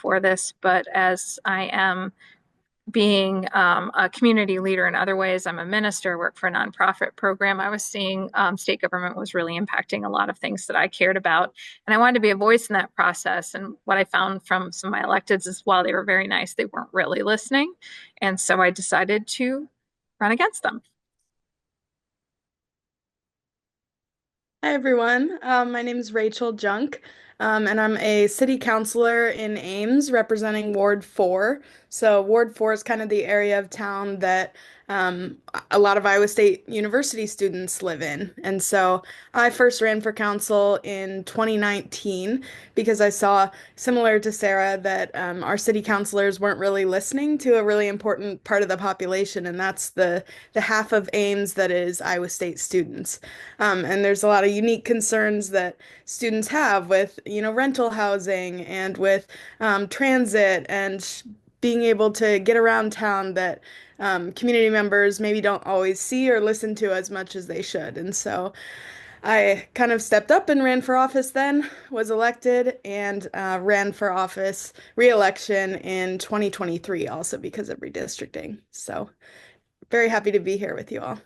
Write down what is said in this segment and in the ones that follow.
before this, but as I am being a community leader in other ways, I'm a minister, work for a nonprofit program. I was seeing state government was really impacting a lot of things that I cared about. And I wanted to be a voice in that process. And what I found from some of my electeds is while they were very nice, they weren't really listening. And so I decided to run against them. Hi everyone. My name is Rachel Junk, and I'm a city councilor in Ames representing Ward 4. So Ward 4 is kind of the area of town that um, a lot of Iowa State University students live in. And so I first ran for council in 2019 because I saw, similar to Sarah, that our city councilors weren't really listening to a really important part of the population, and that's the half of Ames that is Iowa State students. And there's a lot of unique concerns that students have with, rental housing and with transit and being able to get around town that community members maybe don't always see or listen to as much as they should. And so I kind of stepped up and ran for office then, was elected, and ran for office re-election in 2023 also because of redistricting. So very happy to be here with you all.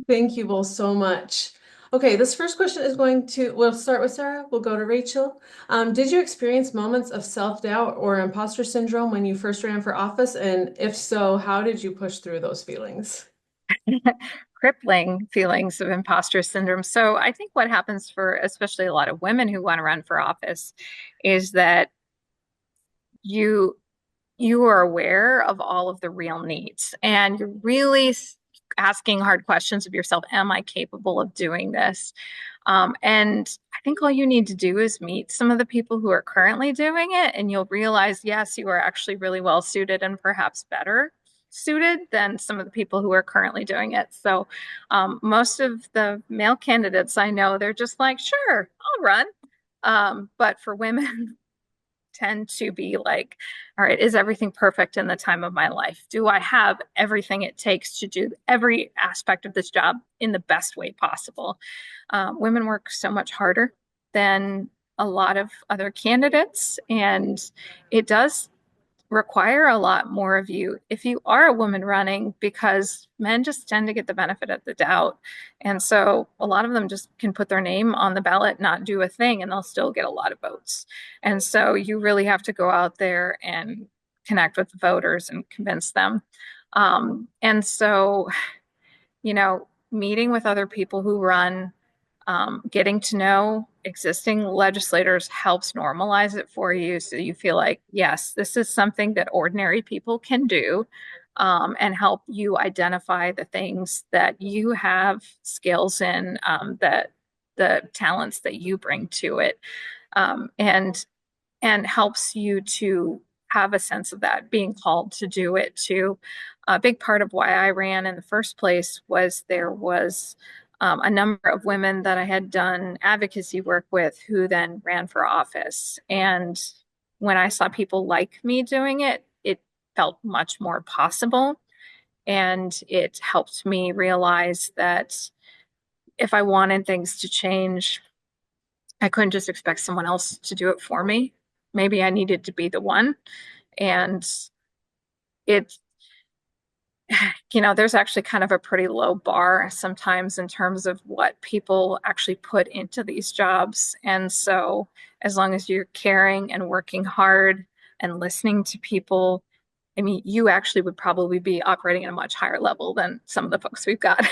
Thank you both so much. Okay, this first question is we'll start with Sarah, we'll go to Rachel. Did you experience moments of self-doubt or imposter syndrome when you first ran for office? And if so, how did you push through those feelings? Crippling feelings of imposter syndrome. So I think what happens for especially a lot of women who want to run for office is that you you are aware of all of the real needs and you're really asking hard questions of yourself. Am I capable of doing this? And I think all you need to do is meet some of the people who are currently doing it, and you'll realize, yes, you are actually really well suited and perhaps better suited than some of the people who are currently doing it. So, most of the male candidates I know, they're just like, sure, I'll run. But for women, tend to be like, all right, is everything perfect in the time of my life? Do I have everything it takes to do every aspect of this job in the best way possible? Women work so much harder than a lot of other candidates, and it does require a lot more of you if you are a woman running because men just tend to get the benefit of the doubt. And so a lot of them just can put their name on the ballot, not do a thing, and they'll still get a lot of votes. And so you really have to go out there and connect with the voters and convince them. And so, meeting with other people who run, getting to know existing legislators helps normalize it for you. So you feel like, yes, this is something that ordinary people can do, and help you identify the things that you have skills in, that the talents that you bring to it, and helps you to have a sense of that being called to do it too. A big part of why I ran in the first place was there was a number of women that I had done advocacy work with who then ran for office. And when I saw people like me doing it, it felt much more possible. And it helped me realize that if I wanted things to change, I couldn't just expect someone else to do it for me. Maybe I needed to be the one. And it there's actually kind of a pretty low bar sometimes in terms of what people actually put into these jobs. And so, as long as you're caring and working hard and listening to people, I mean, you actually would probably be operating at a much higher level than some of the folks we've got.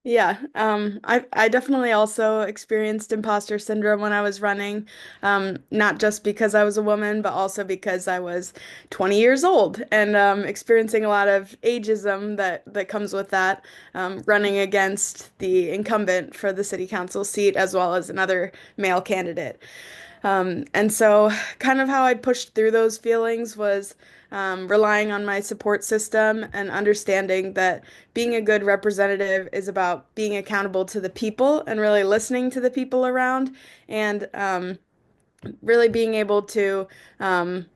Yeah, I definitely also experienced imposter syndrome when I was running, not just because I was a woman, but also because I was 20 years old and experiencing a lot of ageism that comes with that, running against the incumbent for the city council seat as well as another male candidate. And so, kind of how I pushed through those feelings was relying on my support system and understanding that being a good representative is about being accountable to the people and really listening to the people around and really being able to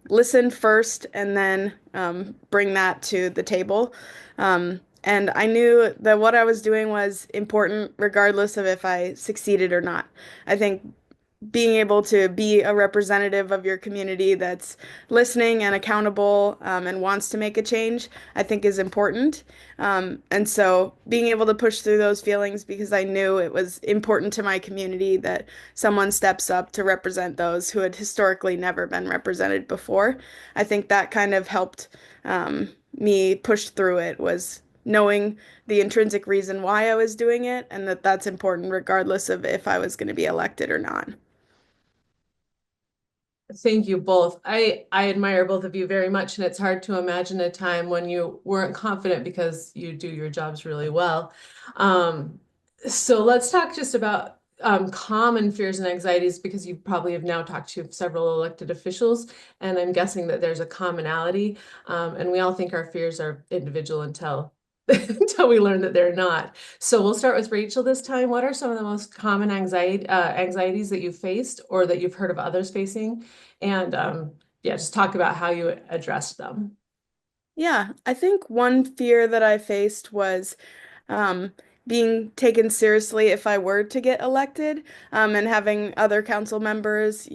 listen first and then bring that to the table. And I knew that what I was doing was important regardless of if I succeeded or not. I think being able to be a representative of your community that's listening and accountable, and wants to make a change, I think is important. And so being able to push through those feelings because I knew it was important to my community that someone steps up to represent those who had historically never been represented before. I think that kind of helped me push through it, was knowing the intrinsic reason why I was doing it and that that's important regardless of if I was going to be elected or not. Thank you both. I admire both of you very much, and it's hard to imagine a time when you weren't confident because you do your jobs really well. Um, so let's talk just about common fears and anxieties, because you probably have now talked to several elected officials, and I'm guessing that there's a commonality. And we all think our fears are individual until until we learn that they're not. So we'll start with Rachel this time. What are some of the most common anxieties that you've faced or that you've heard of others facing? And yeah, just talk about how you addressed them. Yeah, I think one fear that I faced was um, being taken seriously if I were to get elected, and having other council members,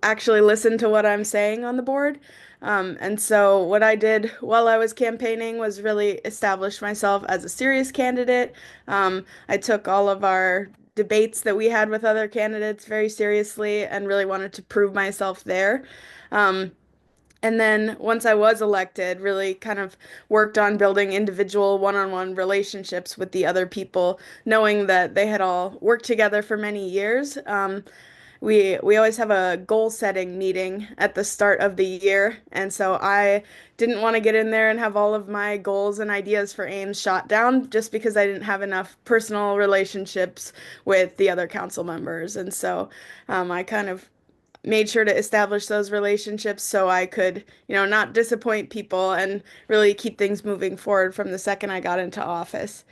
actually listen to what I'm saying on the board. And so what I did while I was campaigning was really establish myself as a serious candidate. I took all of our debates that we had with other candidates very seriously and really wanted to prove myself there. Um, and then once I was elected, really kind of worked on building individual one-on-one relationships with the other people, knowing that they had all worked together for many years. We always have a goal setting meeting at the start of the year, and so I didn't want to get in there and have all of my goals and ideas for Ames shot down just because I didn't have enough personal relationships with the other council members. And so I kind of made sure to establish those relationships so I could, not disappoint people and really keep things moving forward from the second I got into office.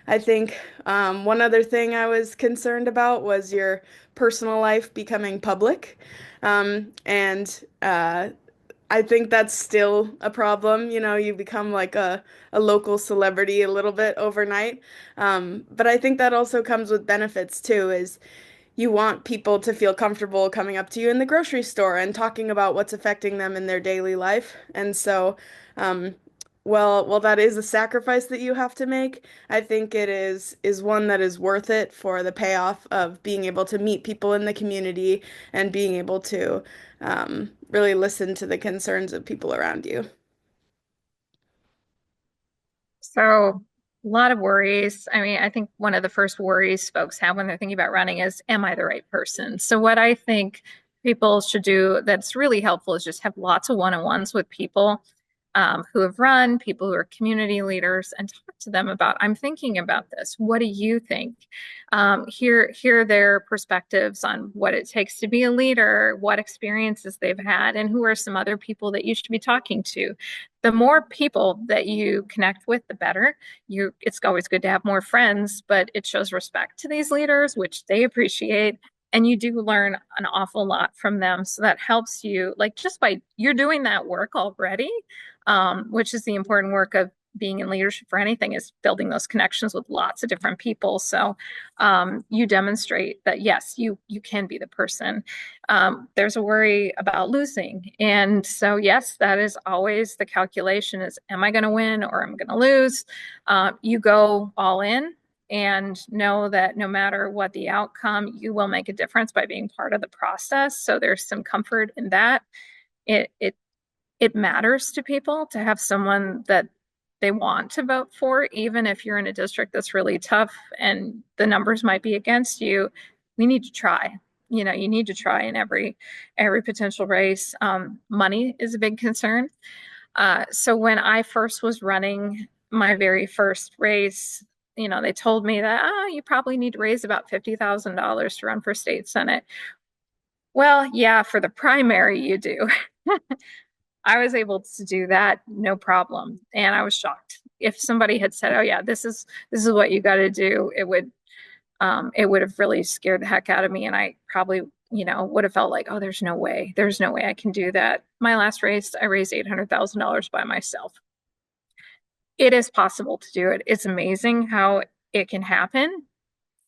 I think one other thing I was concerned about was your personal life becoming public. And I think that's still a problem. You become like a local celebrity a little bit overnight. But I think that also comes with benefits too, is you want people to feel comfortable coming up to you in the grocery store and talking about what's affecting them in their daily life. And so, um, well, that is a sacrifice that you have to make. I think it is one that is worth it for the payoff of being able to meet people in the community and being able to really listen to the concerns of people around you. So, a lot of worries. I mean, I think one of the first worries folks have when they're thinking about running is, am I the right person? So, what I think people should do that's really helpful is just have lots of one-on-ones with people who have run, people who are community leaders, and talk to them about, I'm thinking about this. What do you think? Hear their perspectives on what it takes to be a leader, what experiences they've had, and who are some other people that you should be talking to. The more people that you connect with, the better. It's always good to have more friends, but it shows respect to these leaders, which they appreciate. And you do learn an awful lot from them. So that helps you, like just by you're doing that work already, which is the important work of being in leadership for anything, is building those connections with lots of different people. So you demonstrate that yes, you can be the person. There's a worry about losing, and so yes, that is always the calculation: is am I going to win or am I going to lose? You go all in and know that no matter what the outcome, you will make a difference by being part of the process. So there's some comfort in that. It it matters to people to have someone that they want to vote for, even if you're in a district that's really tough and the numbers might be against you. We need to try. You need to try in every potential race. Money is a big concern. So when I first was running my very first race, they told me that you probably need to raise about $50,000 to run for state senate. Well, yeah, for the primary you do. I was able to do that, no problem. And I was shocked. If somebody had said, "Oh yeah, this is what you got to do," it would have really scared the heck out of me. And I probably, would have felt like, "Oh, there's no way I can do that." My last race, I raised $800,000 by myself. It is possible to do it. It's amazing how it can happen.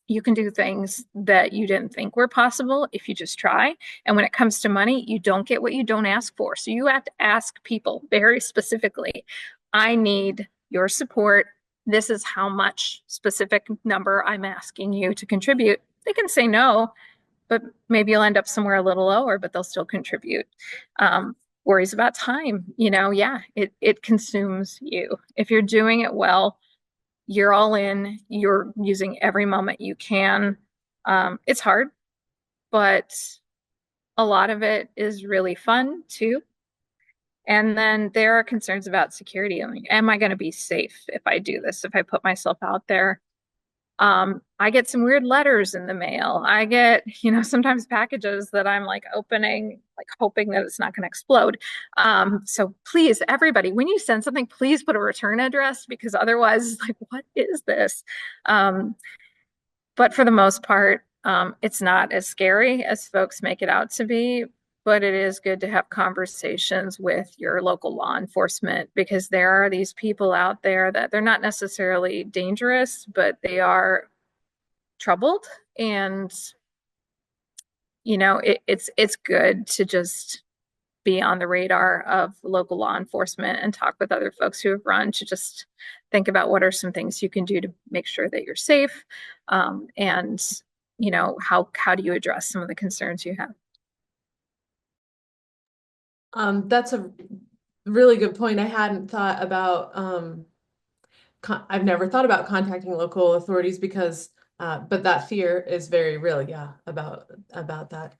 you can do things that you didn't think were possible if you just try. And when it comes to money, you don't get what you don't ask for. So you have to ask people very specifically, I need your support. This is how much specific number I'm asking you to contribute. They can say no, but maybe you'll end up somewhere a little lower, but they'll still contribute. Worries about time, yeah, it consumes you. If you're doing it well, you're all in, you're using every moment you can. It's hard, but a lot of it is really fun too. And then there are concerns about security. Like, am I going to be safe if I do this, if I put myself out there? I get some weird letters in the mail. I get, sometimes packages that I'm like opening, like hoping that it's not going to explode. So please, everybody, when you send something, please put a return address because otherwise, like, what is this? But for the most part, it's not as scary as folks make it out to be. But it is good to have conversations with your local law enforcement because there are these people out there that they're not necessarily dangerous, but they are troubled. And, it's good to just be on the radar of local law enforcement and talk with other folks who have run to just think about what are some things you can do to make sure that you're safe. And, how do you address some of the concerns you have? That's a really good point. I hadn't thought about, I've never thought about contacting local authorities because, but that fear is very real. Yeah, about that.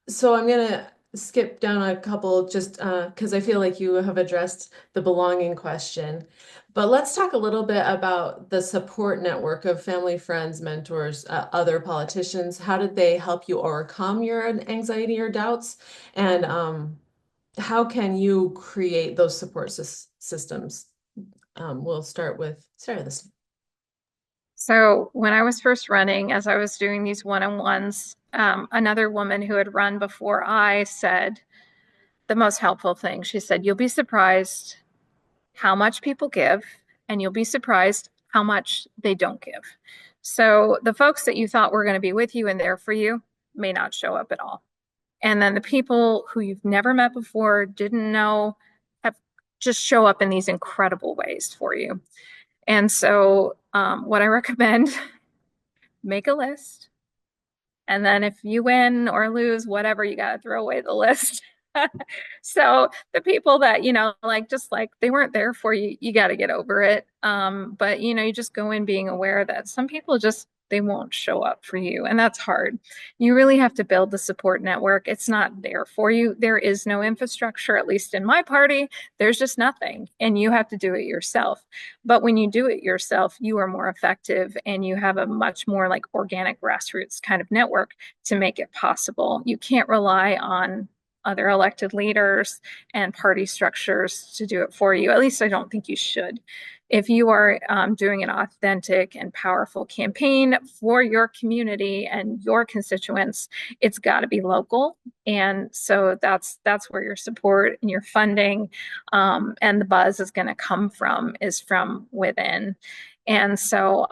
So I'm gonna skip down a couple just because I feel like you have addressed the belonging question. But let's talk a little bit about the support network of family, friends, mentors, other politicians. How did they help you overcome your anxiety or doubts? And how can you create those support systems? We'll start with Sarah this time. So when I was first running, as I was doing these one-on-ones, another woman who had run before I said the most helpful thing. She said, "You'll be surprised how much people give, and you'll be surprised how much they don't give." So the folks that you thought were going to be with you and there for you may not show up at all. And then the people who you've never met before, didn't know, have just show up in these incredible ways for you. And so what I recommend, make a list. And then if you win or lose, whatever, you got to throw away the list. So the people that, just like they weren't there for you, you got to get over it. But you just go in being aware that some people just they won't show up for you, and that's hard. You really have to build the support network. It's not there for you. There is no infrastructure, at least in my party. There's just nothing, and you have to do it yourself. But when you do it yourself, you are more effective, and you have a much more like organic grassroots kind of network to make it possible. You can't rely on other elected leaders and party structures to do it for you. At least I don't think you should. If you are doing an authentic and powerful campaign for your community and your constituents, it's got to be local. And so that's where your support and your funding and the buzz is going to come from, is from within. And so,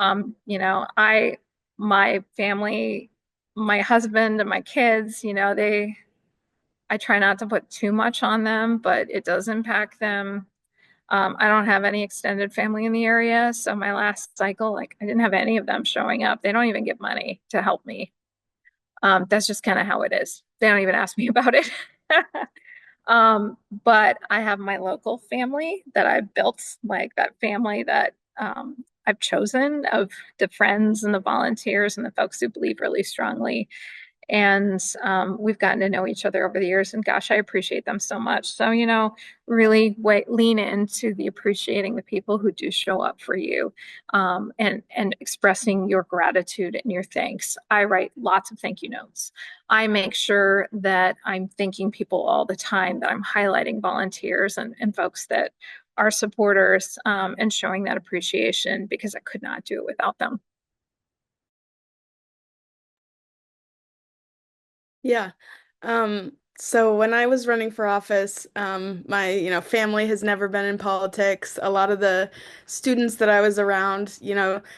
my family, my husband and my kids, I try not to put too much on them, but it does impact them. I don't have any extended family in the area. So my last cycle, like I didn't have any of them showing up. They don't even give money to help me. That's just kind of how it is. They don't even ask me about it. But I have my local family that I've built, like that family that I've chosen, of the friends and the volunteers and the folks who believe really strongly. And we've gotten to know each other over the years, and gosh, I appreciate them so much. So, really lean into the appreciating the people who do show up for you, and expressing your gratitude and your thanks. I write lots of thank you notes. I make sure that I'm thanking people all the time, that I'm highlighting volunteers and folks that are supporters, and showing that appreciation, because I could not do it without them. Yeah. So when I was running for office, my, family has never been in politics. A lot of the students that I was around,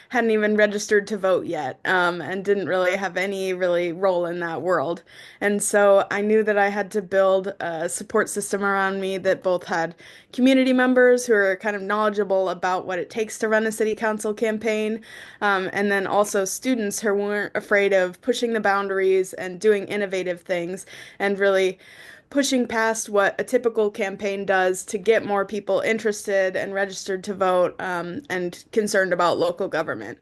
hadn't even registered to vote yet, and didn't really have any really role in that world. And so I knew that I had to build a support system around me that both had community members who are kind of knowledgeable about what it takes to run a city council campaign, and then also students who weren't afraid of pushing the boundaries and doing innovative things and really pushing past what a typical campaign does to get more people interested and registered to vote, and concerned about local government.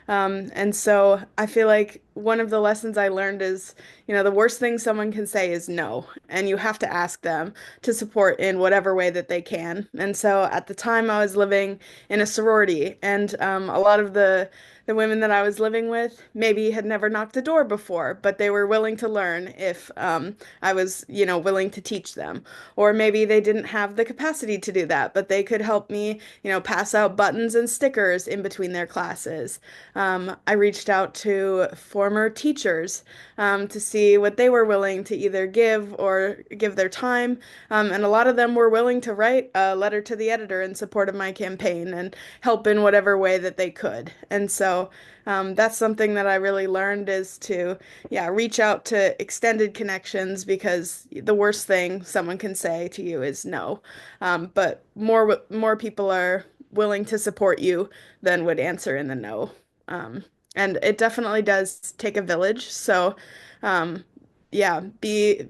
And so I feel like one of the lessons I learned is, the worst thing someone can say is no, and you have to ask them to support in whatever way that they can. And so at the time I was living in a sorority, and a lot of the women that I was living with maybe had never knocked a door before, but they were willing to learn if I was, willing to teach them. Or maybe they didn't have the capacity to do that, but they could help me, pass out buttons and stickers in between their classes. I reached out to former teachers to see what they were willing to either give or give their time. And a lot of them were willing to write a letter to the editor in support of my campaign and help in whatever way that they could. And so that's something that I really learned is to, yeah, reach out to extended connections because the worst thing someone can say to you is no. But more people are willing to support you than would answer in the no. Um, and it definitely does take a village. So, um, yeah, be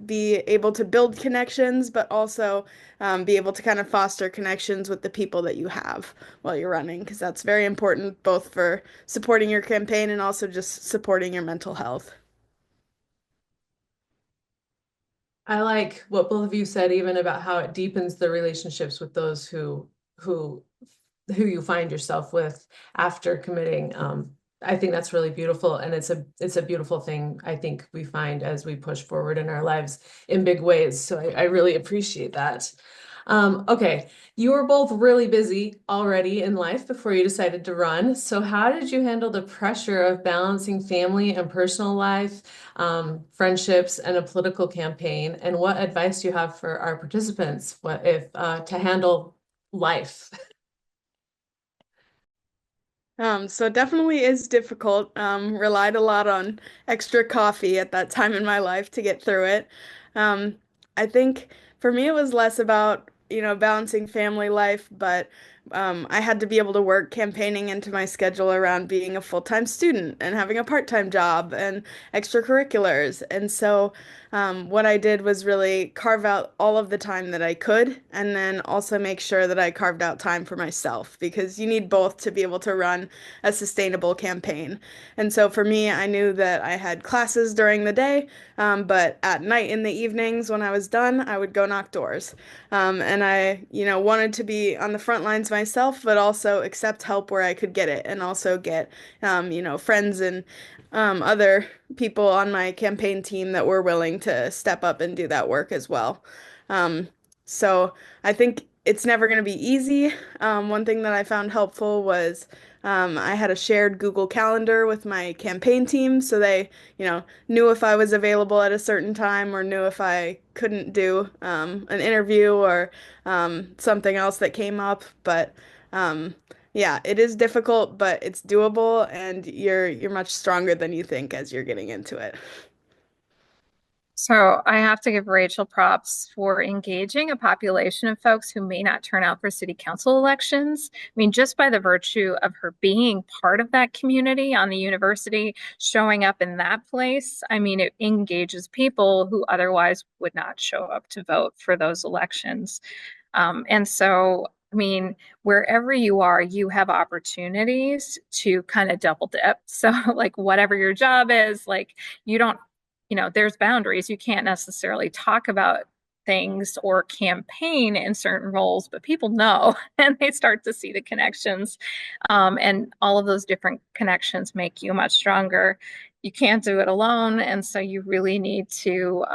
able to build connections, but also be able to kind of foster connections with the people that you have while you're running, because that's very important both for supporting your campaign and also just supporting your mental health. I like what both of you said, even about how it deepens the relationships with those who who you find yourself with after committing. I think that's really beautiful, and it's a beautiful thing I think we find as we push forward in our lives in big ways. So I really appreciate that. Okay, you were both really busy already in life before you decided to run. So how did you handle the pressure of balancing family and personal life, friendships, and a political campaign? And what advice do you have for our participants? What if to handle life? So it definitely is difficult. Relied a lot on extra coffee at that time in my life to get through it. Um, I think for me it was less about, balancing family life, but I had to be able to work campaigning into my schedule around being a full-time student and having a part-time job and extracurriculars. And so what I did was really carve out all of the time that I could, and then also make sure that I carved out time for myself because you need both to be able to run a sustainable campaign. And so for me, I knew that I had classes during the day, but at night in the evenings when I was done, I would go knock doors. And I, wanted to be on the front lines myself, but also accept help where I could get it and also get, friends and other people on my campaign team that were willing to step up and do that work as well. Um, so I think it's never going to be easy. One thing that I found helpful was I had a shared Google Calendar with my campaign team, so they, knew if I was available at a certain time or knew if I couldn't do an interview or something else that came up. But um, yeah, it is difficult, but it's doable, and you're much stronger than you think as you're getting into it. So I have to give Rachel props for engaging a population of folks who may not turn out for city council elections. I mean, just by the virtue of her being part of that community on the university, showing up in that place, I mean, it engages people who otherwise would not show up to vote for those elections. And so, I mean, wherever you are, you have opportunities to kind of double dip. So, like, whatever your job is, like, you don't, there's boundaries. You can't necessarily talk about things or campaign in certain roles, but people know and they start to see the connections. And all of those different connections make you much stronger. You can't do it alone. And so you really need to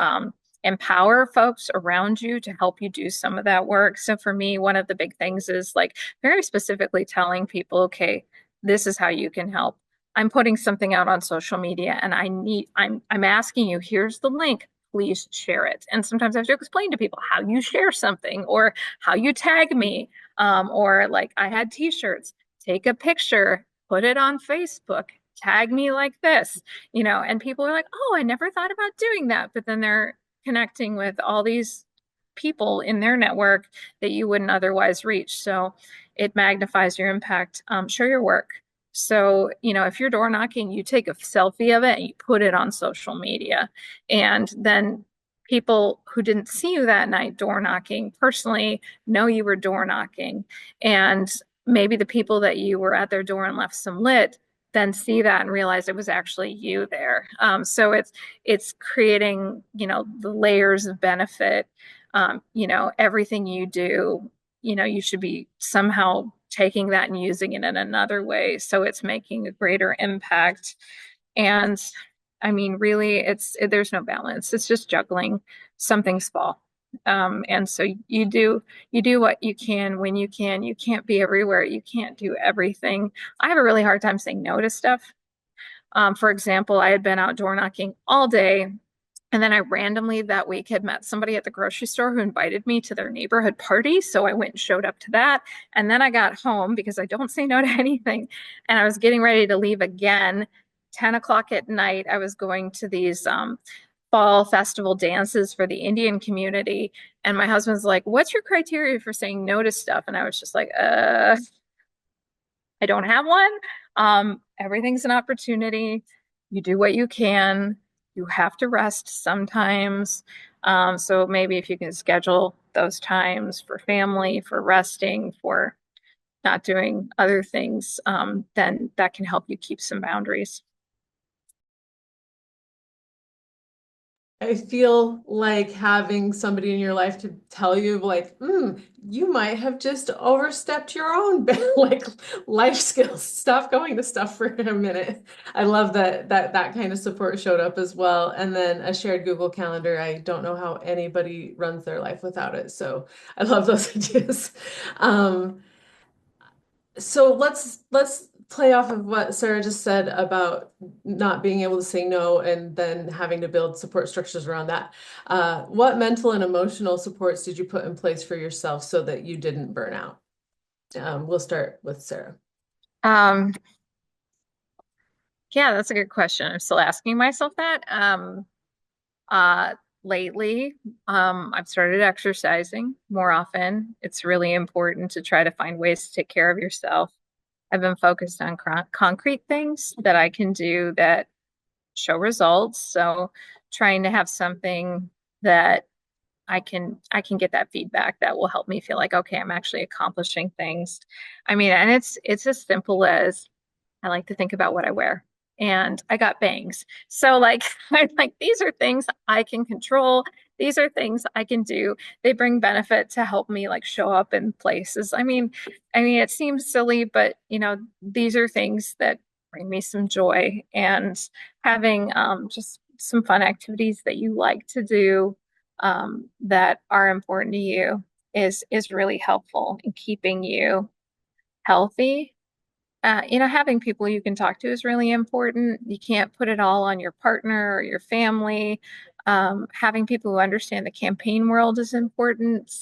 empower folks around you to help you do some of that work. So for me, one of the big things is like very specifically telling people, okay, this is how you can help. I'm putting something out on social media and I'm asking you, here's the link. please share it. And sometimes I have to explain to people how you share something or how you tag me. Or like I had t-shirts, take a picture, put it on Facebook, tag me like this, and people are like, oh, I never thought about doing that. But then they're connecting with all these people in their network that you wouldn't otherwise reach. So it magnifies your impact. Share your work. So, if you're door knocking, you take a selfie of it and you put it on social media. And then people who didn't see you that night door knocking personally know you were door knocking. And maybe the people that you were at their door and left some lit then see that and realize it was actually you there. So it's creating, the layers of benefit. Everything you do, you should be somehow taking that and using it in another way. So it's making a greater impact. And I mean, really, there's no balance. It's just juggling something small. And so you do what you can when you can. You can't be everywhere. You can't do everything. I have a really hard time saying no to stuff. For example, I had been outdoor knocking all day. And then I randomly that week had met somebody at the grocery store who invited me to their neighborhood party. So I went and showed up to that. And then I got home because I don't say no to anything. And I was getting ready to leave again. 10 o'clock at night, I was going to these fall festival dances for the Indian community. And my husband's like, what's your criteria for saying no to stuff? And I was just like, I don't have one. Everything's an opportunity. You do what you can. You have to rest sometimes. So maybe if you can schedule those times for family, for resting, for not doing other things, then that can help you keep some boundaries. I feel like having somebody in your life to tell you like, you might have just overstepped your own like life skills. Stop going to stuff for a minute. I love that kind of support showed up as well. And then a shared Google Calendar. I don't know how anybody runs their life without it. So I love those ideas. So let's play off of what Sarah just said about not being able to say no and then having to build support structures around that. What mental and emotional supports did you put in place for yourself so that you didn't burn out? We'll start with Sarah. Yeah, that's a good question. I'm still asking myself that. Lately, I've started exercising more often. It's really important to try to find ways to take care of yourself. I've been focused on concrete things that I can do that show results. So trying to have something that I can get that feedback that will help me feel like, okay, I'm actually accomplishing things. I mean, and it's as simple as I like to think about what I wear. And I got bangs. So like I'm like, these are things I can control. These are things I can do. They bring benefit to help me like show up in places. I mean, it seems silly, but these are things that bring me some joy. And having just some fun activities that you like to do that are important to you is really helpful in keeping you healthy. Having people you can talk to is really important. You can't put it all on your partner or your family. Having people who understand the campaign world is important.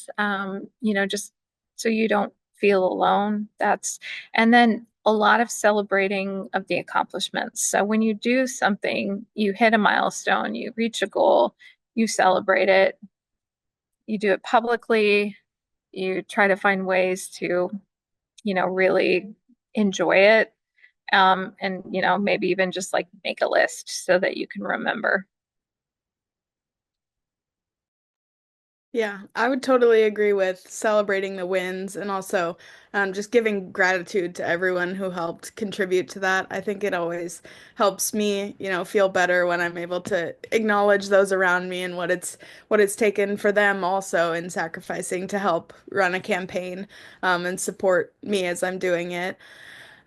Just so you don't feel alone. And then a lot of celebrating of the accomplishments. So when you do something, you hit a milestone, you reach a goal, you celebrate it, you do it publicly, you try to find ways to, really enjoy it. And maybe even just like make a list so that you can remember. Yeah, I would totally agree with celebrating the wins and also just giving gratitude to everyone who helped contribute to that. I think it always helps me, feel better when I'm able to acknowledge those around me and what it's taken for them also in sacrificing to help run a campaign and support me as I'm doing it.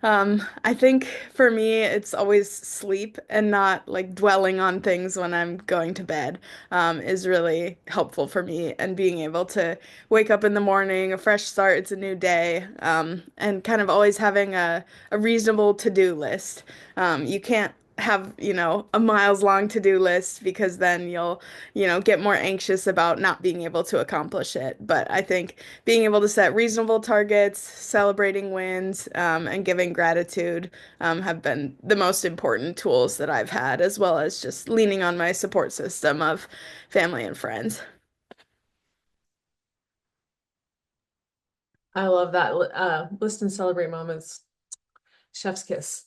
I think for me, it's always sleep and not like dwelling on things when I'm going to bed, is really helpful for me. And being able to wake up in the morning, a fresh start, it's a new day, and kind of always having a reasonable to-do list. You can't have, a miles long to-do list because then you'll, get more anxious about not being able to accomplish it. But I think being able to set reasonable targets, celebrating wins, and giving gratitude, have been the most important tools that I've had, as well as just leaning on my support system of family and friends. I love that. List and celebrate moments. Chef's kiss.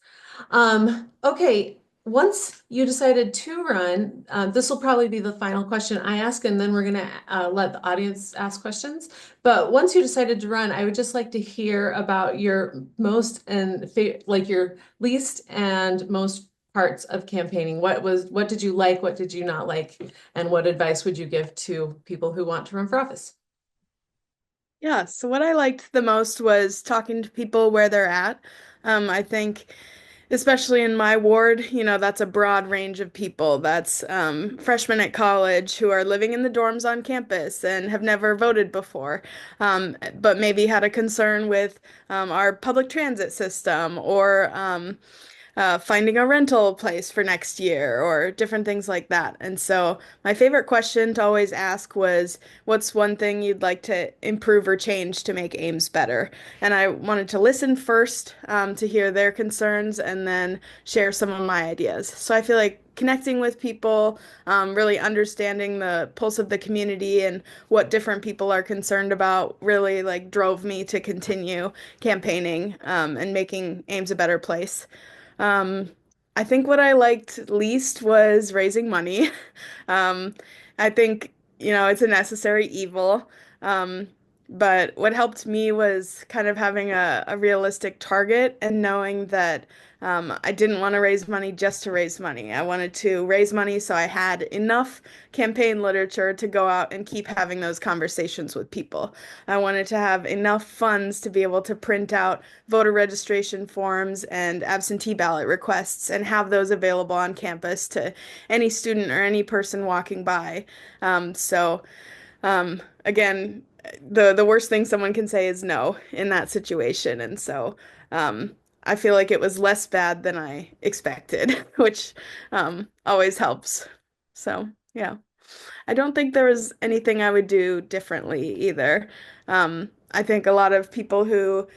Okay, once you decided to run, this will probably be the final question I ask, and then we're gonna let the audience ask questions. But once you decided to run, I would just like to hear about your most and like your least and most parts of campaigning. What did you like? What did you not like? And what advice would you give to people who want to run for office? Yeah, so what I liked the most was talking to people where they're at. I think, especially in my ward, that's a broad range of people. That's freshmen at college who are living in the dorms on campus and have never voted before, but maybe had a concern with our public transit system or finding a rental place for next year or different things like that. And so my favorite question to always ask was, what's one thing you'd like to improve or change to make Ames better? And I wanted to listen first, to hear their concerns and then share some of my ideas. So I feel like connecting with people, really understanding the pulse of the community and what different people are concerned about really like drove me to continue campaigning, and making Ames a better place. Um, I think what I liked least was raising money. Um, I think, it's a necessary evil. Um, but what helped me was kind of having a realistic target and knowing that I didn't want to raise money just to raise money. I wanted to raise money so I had enough campaign literature to go out and keep having those conversations with people. I wanted to have enough funds to be able to print out voter registration forms and absentee ballot requests and have those available on campus to any student or any person walking by. Again, the worst thing someone can say is no in that situation. And so I feel like it was less bad than I expected, which always helps. So, yeah. I don't think there was anything I would do differently either. I think a lot of people who,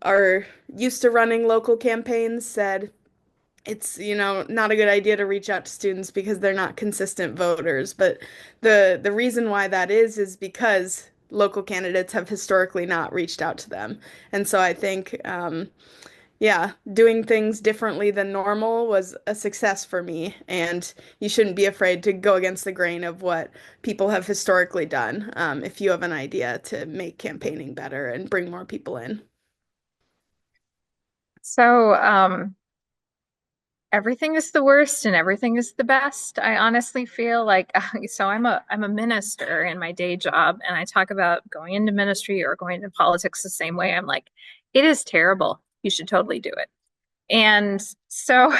are used to running local campaigns said it's, not a good idea to reach out to students because they're not consistent voters. But the reason why that is because local candidates have historically not reached out to them. And so I think, yeah, doing things differently than normal was a success for me. And you shouldn't be afraid to go against the grain of what people have historically done, if you have an idea to make campaigning better and bring more people in. So, everything is the worst and everything is the best. I honestly feel like so I'm a minister in my day job, and I talk about going into ministry or going into politics the same way. I'm like, it is terrible. You should totally do it. And so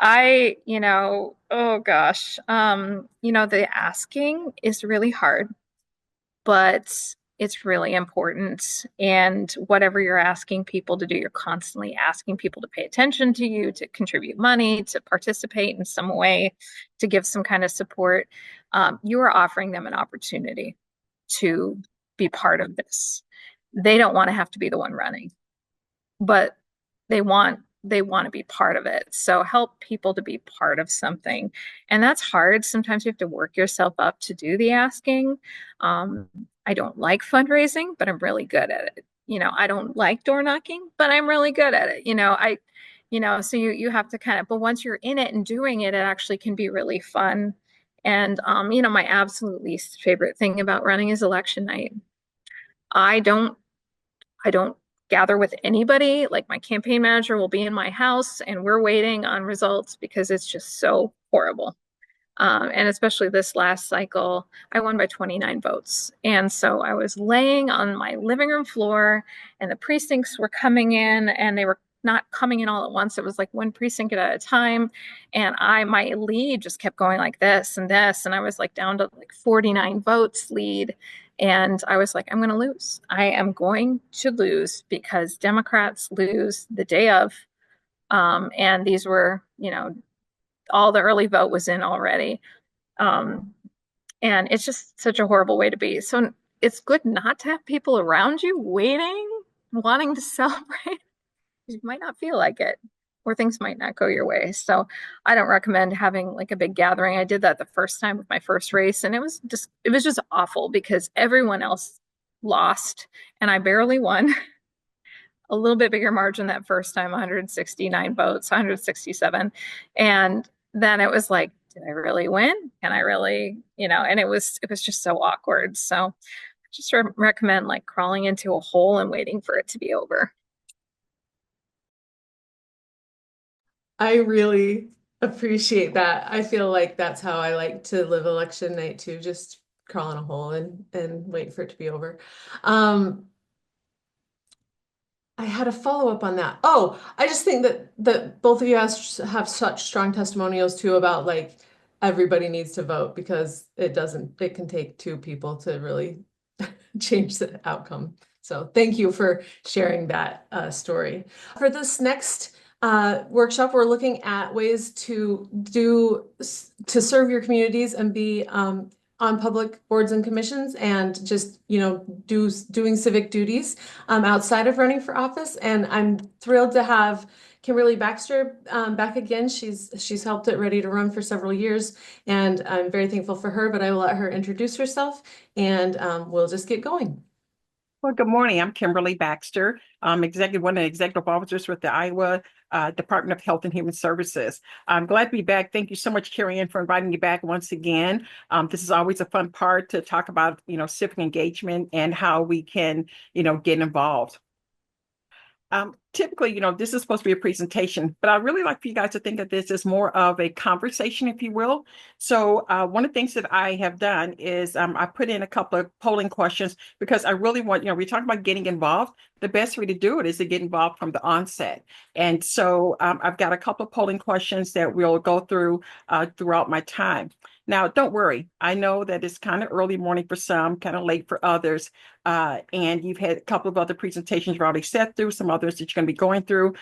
oh gosh, the asking is really hard, but it's really important. And whatever you're asking people to do, you're constantly asking people to pay attention to you, to contribute money, to participate in some way, to give some kind of support. You are offering them an opportunity to be part of this. They don't want to have to be the one running, but they want to be part of it. So help people to be part of something. And that's hard. Sometimes you have to work yourself up to do the asking. Um, I don't like fundraising, but I'm really good at it. I don't like door knocking, but I'm really good at it. So you have to kind of, but once you're in it and doing it, it actually can be really fun. And my absolute least favorite thing about running is election night. I don't I don't gather with anybody. Like my campaign manager will be in my house and we're waiting on results because it's just so horrible. And especially this last cycle, I won by 29 votes. And so I was laying on my living room floor and the precincts were coming in and they were not coming in all at once. It was like one precinct at a time. And my lead just kept going like this and this. And I was like down to like 49 votes lead. And I was like, I'm going to lose. I am going to lose because Democrats lose the day of. And these were, you know, all the early vote was in already. Um, and it's just such a horrible way to be. So it's good not to have people around you waiting, wanting to celebrate. You might not feel like it, or things might not go your way. So I don't recommend having like a big gathering. I did that the first time with my first race, and it was just awful because everyone else lost and I barely won. A little bit bigger margin that first time, 169 votes, 167. And then it was like, did I really win? Can I really, you know, and it was just so awkward. So I just recommend like crawling into a hole and waiting for it to be over. I really appreciate that. I feel like that's how I like to live election night too, just crawl in a hole and wait for it to be over. Um, I had a follow-up on that. Oh, I just think that both of you have such strong testimonials too about like everybody needs to vote because it can take two people to really change the outcome. So thank you for sharing that story. For this next workshop, we're looking at ways to serve your communities and be on public boards and commissions and just, you know, doing civic duties outside of running for office. And I'm thrilled to have Kimberly Baxter back again. She's helped at Ready to Run for several years, and I'm very thankful for her, but I will let her introduce herself and we'll just get going. Well, good morning. I'm Kimberly Baxter. I'm one of the executive officers with the Iowa Department of Health and Human Services. I'm glad to be back. Thank you so much, Carrie Ann, for inviting me back once again. This is always a fun part to talk about, you know, civic engagement and how we can, you know, get involved. Typically, you know, this is supposed to be a presentation, but I really like for you guys to think of this as more of a conversation, if you will. So one of the things that I have done is I put in a couple of polling questions because I really want, you know, we talk about getting involved. The best way to do it is to get involved from the onset. And so I've got a couple of polling questions that we'll go through throughout my time. Now, don't worry. I know that it's kind of early morning for some, kind of late for others. And you've had a couple of other presentations you've already sat through, some others that you're going to be going through.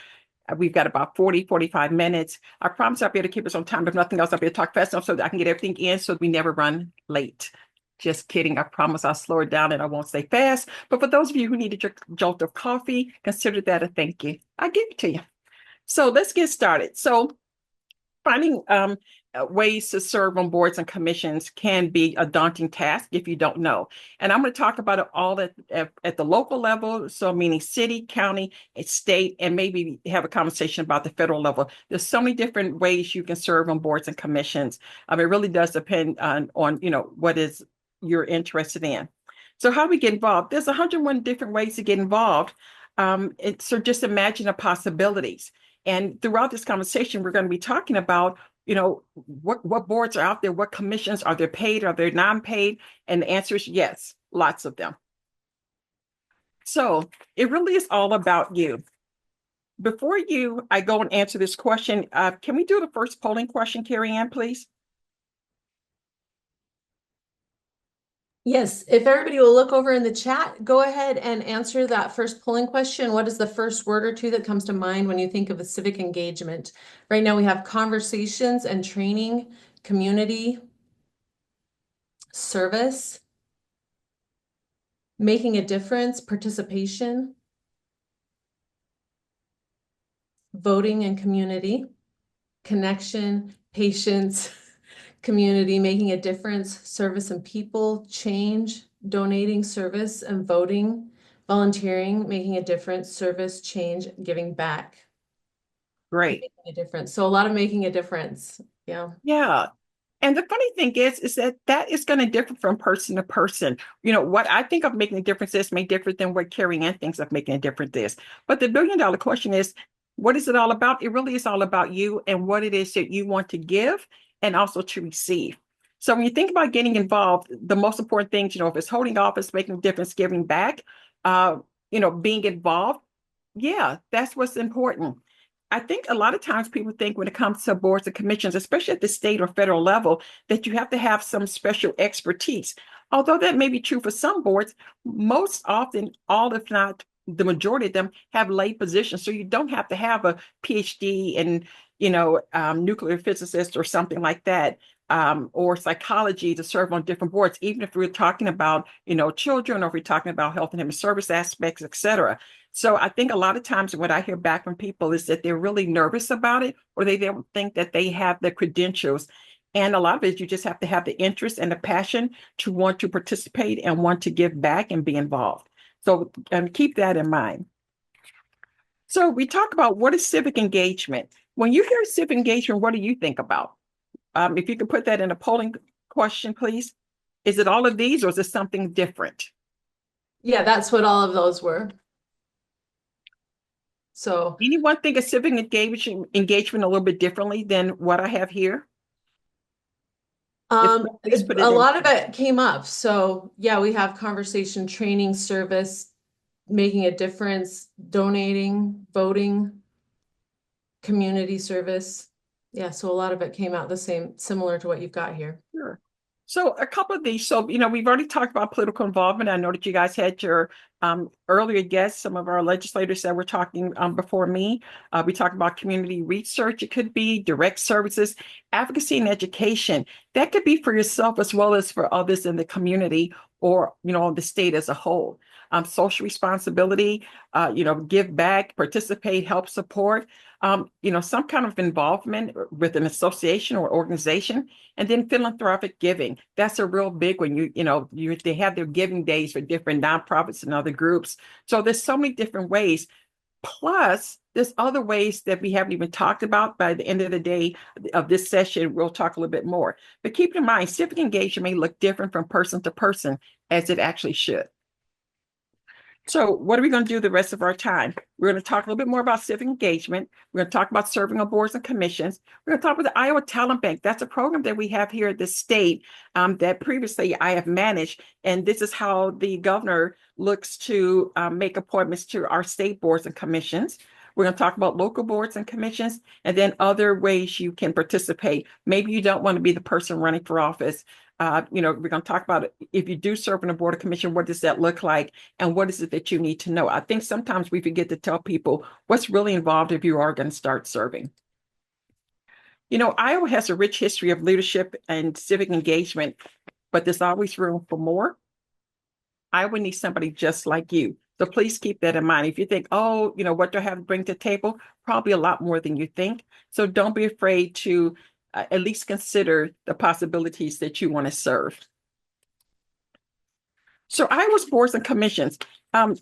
We've got about 45 minutes. I promise I'll be able to keep us on time. If nothing else, I'll be able to talk fast enough so that I can get everything in so we never run late. Just kidding. I promise I'll slow it down and I won't stay fast. But for those of you who need a jolt of coffee, consider that a thank you. I'll give it to you. So let's get started. So finding ways to serve on boards and commissions can be a daunting task if you don't know. And I'm going to talk about it all at the local level, so meaning city, county, state, and maybe have a conversation about the federal level. There's so many different ways you can serve on boards and commissions. It really does depend on you know, what is you're interested in. So how do we get involved? There's 101 different ways to get involved. So just imagine the possibilities. And throughout this conversation, we're going to be talking about, you know, what boards are out there, what commissions, are they paid, are they non-paid? And the answer is yes, lots of them. So it really is all about you. Before I go and answer this question, can we do the first polling question, Carrie Ann, please? Yes, if everybody will look over in the chat, go ahead and answer that first polling question. What is the first word or two that comes to mind when you think of a civic engagement? Right now we have conversations and training, community, service, making a difference, participation, voting and community, connection, patience, community, making a difference, service and people, change, donating, service and voting, volunteering, making a difference, service, change, giving back. Great. Making a difference. So a lot of making a difference. Yeah. Yeah. And the funny thing is that is going to differ from person to person. You know, what I think of making a difference is may differ than what Carrie Ann thinks of making a difference is. But the $1 billion question is, what is it all about? It really is all about you and what it is that you want to give and also to receive. So when you think about getting involved, the most important things, you know, if it's holding office, making a difference, giving back, you know, being involved, yeah, that's what's important. I think a lot of times people think when it comes to boards and commissions, especially at the state or federal level, that you have to have some special expertise. Although that may be true for some boards, most often, all if not the majority of them have lay positions. So you don't have to have a PhD in, nuclear physicist or something like that, or psychology to serve on different boards, even if we're talking about, children, or if we're talking about health and human service aspects, et cetera. So I think a lot of times what I hear back from people is that they're really nervous about it, or they don't think that they have the credentials. And a lot of it, you just have to have the interest and the passion to want to participate and want to give back and be involved. So keep that in mind. So we talk about what is civic engagement. When you hear civic engagement, what do you think about? If you could put that in a polling question, please. Is it all of these, or is it something different? Yeah, that's what all of those were. So Anyone think of civic engagement a little bit differently than what I have here? Please put it a in. lot of it came up. So yeah, we have conversation, training, service, making a difference, donating, voting, community service. Yeah, so a lot of it came out the same, similar to what you've got here. Sure. So a couple of these. So, we've already talked about political involvement. I know that you guys had your earlier guests, some of our legislators that were talking before me. We talked about community research. It could be direct services, advocacy, and education. That could be for yourself as well as for others in the community, or, the state as a whole. Social responsibility, give back, participate, help support, some kind of involvement with an association or organization. And then philanthropic giving. That's a real big one. They have their giving days for different nonprofits and other groups. So there's so many different ways. Plus, there's other ways that we haven't even talked about. By the end of the day of this session, we'll talk a little bit more. But keep in mind, civic engagement may look different from person to person, as it actually should. So what are we going to do the rest of our time? We're going to talk a little bit more about civic engagement. We're going to talk about serving on boards and commissions. We're going to talk about the Iowa Talent Bank. That's a program that we have here at the state that previously I have managed. And this is how the governor looks to make appointments to our state boards and commissions. We're going to talk about local boards and commissions, and then other ways you can participate. Maybe you don't want to be the person running for office. We're going to talk about if you do serve on a board of commission, what does that look like? And what is it that you need to know? I think sometimes we forget to tell people what's really involved if you are going to start serving. Iowa has a rich history of leadership and civic engagement, but there's always room for more. Iowa needs somebody just like you. So please keep that in mind. If you think, what do I have to bring to the table? Probably a lot more than you think. So don't be afraid to at least consider the possibilities that you want to serve. So Iowa's boards and commissions.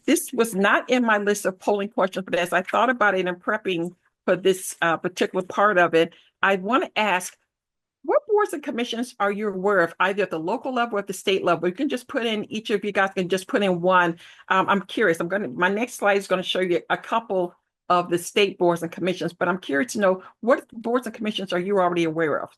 This was not in my list of polling questions, but as I thought about it and prepping for this particular part of it, I want to ask, what boards and commissions are you aware of, either at the local level or at the state level? You can just put in, each of you guys can just put in one. I'm curious. My next slide is going to show you a couple of the state boards and commissions, but I'm curious to know, what boards and commissions are you already aware of?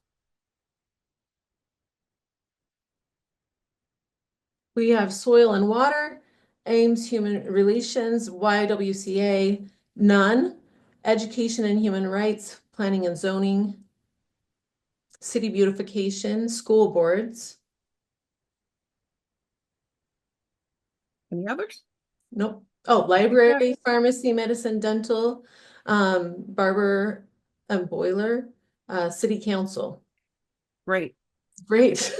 We have Soil and Water, Ames Human Relations, YWCA, none, Education and Human Rights, Planning and Zoning, City Beautification, School Boards. Any others? Nope. Oh, Library, Pharmacy, Medicine, Dental, Barber and Boiler, City Council. Great. Great.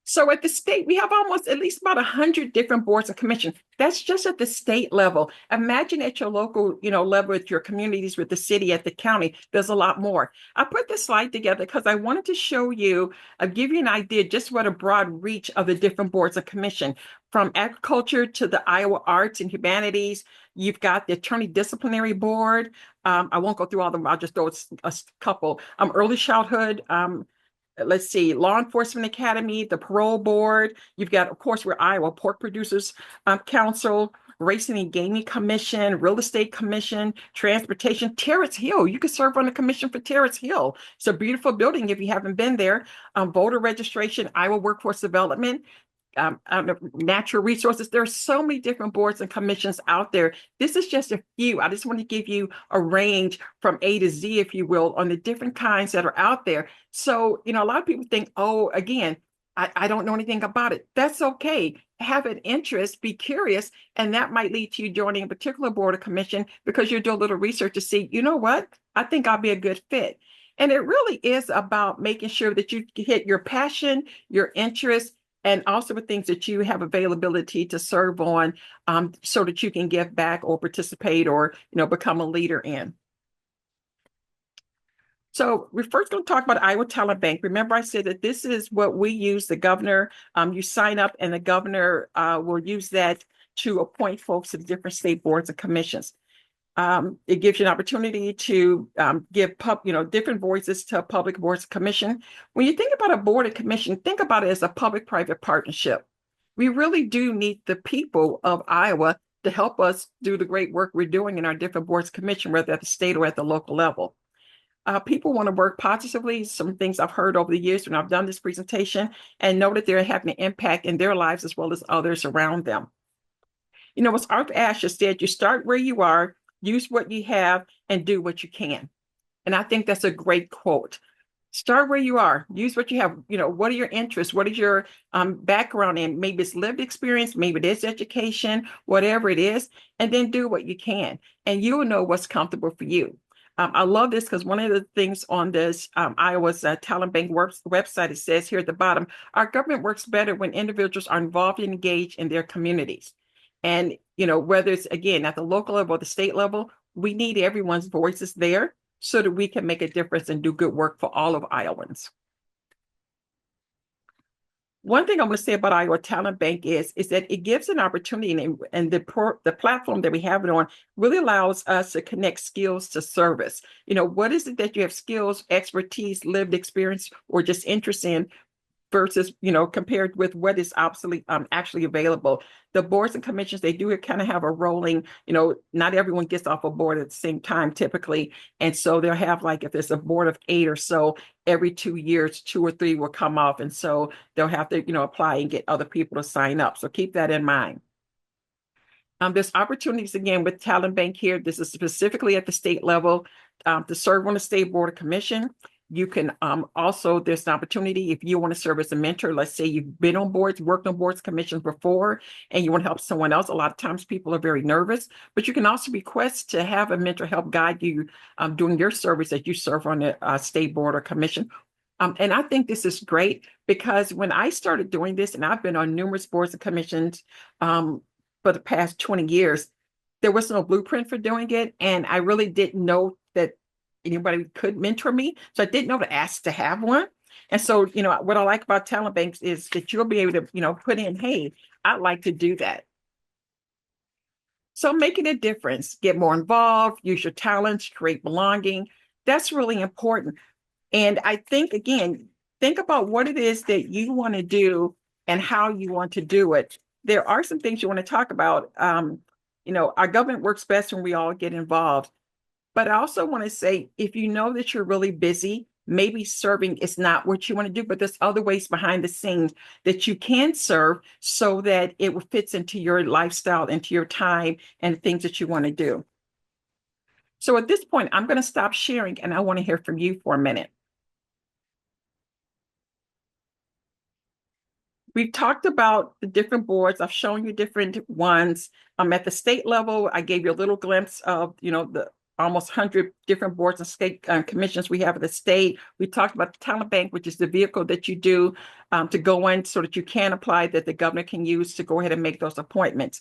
So at the state, we have almost at least about 100 different boards and commissions. That's just at the state level. Imagine at your local, level, with your communities, with the city, at the county, there's a lot more. I put this slide together because I wanted to show you, give you an idea just what a broad reach of the different boards and commission, from agriculture to the Iowa Arts and Humanities. You've got the Attorney Disciplinary Board. I won't go through all of them. I'll just throw a couple. Early childhood, let's see, Law Enforcement Academy, the Parole Board. You've got, of course, we're Iowa Pork Producers Council, Racing and Gaming Commission, Real Estate Commission, Transportation, Terrace Hill. You could serve on the commission for Terrace Hill. It's a beautiful building if you haven't been there. Voter registration, Iowa Workforce Development, natural resources. There are so many different boards and commissions out there. This is just a few. I just want to give you a range from A to Z, if you will, on the different kinds that are out there. So, a lot of people think, again, I don't know anything about it. That's okay. Have an interest, be curious, and that might lead to you joining a particular board or commission because you do a little research to see, you know what? I think I'll be a good fit. And it really is about making sure that you hit your passion, your interest, and also the things that you have availability to serve on, so that you can give back or participate or, become a leader in. So we're first going to talk about Iowa Talent Bank. Remember, I said that this is what we use. The governor, you sign up and the governor will use that to appoint folks to the different state boards and commissions. It gives you an opportunity to give different voices to a public boards commission. When you think about a board and commission, think about it as a public-private partnership. We really do need the people of Iowa to help us do the great work we're doing in our different boards commission, whether at the state or at the local level. People want to work positively. Some things I've heard over the years when I've done this presentation and know that they're having an impact in their lives as well as others around them. As Arthur Ashe said, you start where you are, use what you have, and do what you can. And I think that's a great quote. Start where you are, use what you have. What are your interests? What is your background in? Maybe it's lived experience, maybe it is education, whatever it is, and then do what you can. And you will know what's comfortable for you. I love this because one of the things on this Iowa's Talent Bank website, it says here at the bottom, our government works better when individuals are involved and engaged in their communities. And, whether it's, again, at the local level or the state level, we need everyone's voices there so that we can make a difference and do good work for all of Iowans. One thing I'm going to say about Iowa Talent Bank is that it gives an opportunity, and the platform that we have it on really allows us to connect skills to service. What is it that you have skills, expertise, lived experience, or just interest in versus, compared with what is actually available. The boards and commissions, they do kind of have a rolling, not everyone gets off a board at the same time typically. And so they'll have, like, if there's a board of 8 or so, every 2 years, 2 or 3 will come off. And so they'll have to, apply and get other people to sign up. So keep that in mind. There's opportunities again with Talent Bank here. This is specifically at the state level to serve on the state board or commission. You can also, there's an opportunity if you want to serve as a mentor. Let's say you've been on boards, worked on boards, commissions before, and you want to help someone else. A lot of times people are very nervous, but you can also request to have a mentor help guide you doing your service as you serve on the state board or commission. And I think this is great because when I started doing this, and I've been on numerous boards and commissions for the past 20 years, there was no blueprint for doing it. And I really didn't know that anybody could mentor me. So I didn't know to ask to have one. And so, what I like about Talent Banks is that you'll be able to, put in, hey, I'd like to do that. So making a difference, get more involved, use your talents, create belonging. That's really important. And I think, again, think about what it is that you want to do and how you want to do it. There are some things you want to talk about. Our government works best when we all get involved. But I also want to say, if you know that you're really busy, maybe serving is not what you want to do, but there's other ways behind the scenes that you can serve so that it fits into your lifestyle, into your time, and things that you want to do. So at this point, I'm going to stop sharing and I want to hear from you for a minute. We've talked about the different boards. I've shown you different ones. At the state level, I gave you a little glimpse of, the almost 100 different boards and state commissions we have at the state. We talked about the Talent Bank, which is the vehicle that you do to go in so that you can apply, that the governor can use to go ahead and make those appointments.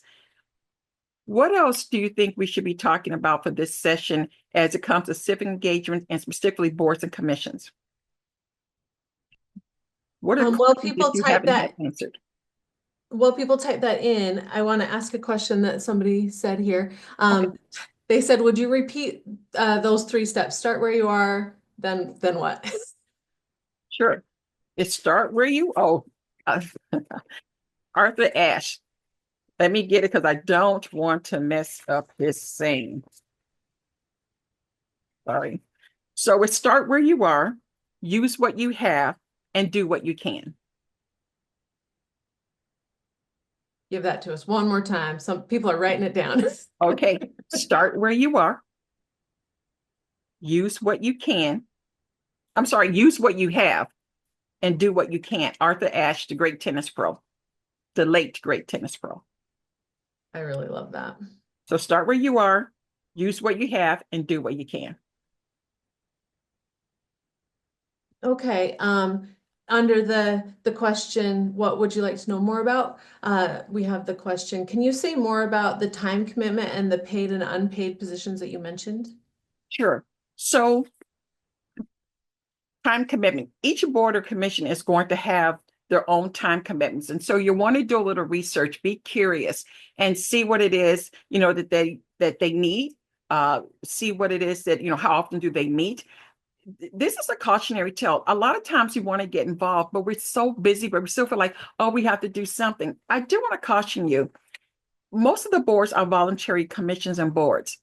What else do you think we should be talking about for this session as it comes to civic engagement and specifically boards and commissions? What are while people type that answered? While people type that in, I want to ask a question that somebody said here. Okay. They said, would you repeat those 3 steps? Start where you are, then what? Sure. It start where you Arthur Ashe. Let me get it because I don't want to mess up his saying. Sorry. So it start where you are, use what you have, and do what you can. Give that to us one more time. Some people are writing it down. Okay. Start where you are. Use what you can. I'm sorry, use what you have. and do what you can. Arthur Ashe, the great tennis pro, the late great tennis pro. I really love that. So start where you are, use what you have, and do what you can. Okay, under the question, what would you like to know more about? We have the question, can you say more about the time commitment and the paid and unpaid positions that you mentioned? Sure. So time commitment. Each board or commission is going to have their own time commitments. And so you want to do a little research, be curious, and see what it is, that they need. See what it is that, how often do they meet? This is a cautionary tale. A lot of times we want to get involved, but we're so busy, but we still feel like, oh, we have to do something. I do want to caution you. Most of the boards are voluntary commissions and boards.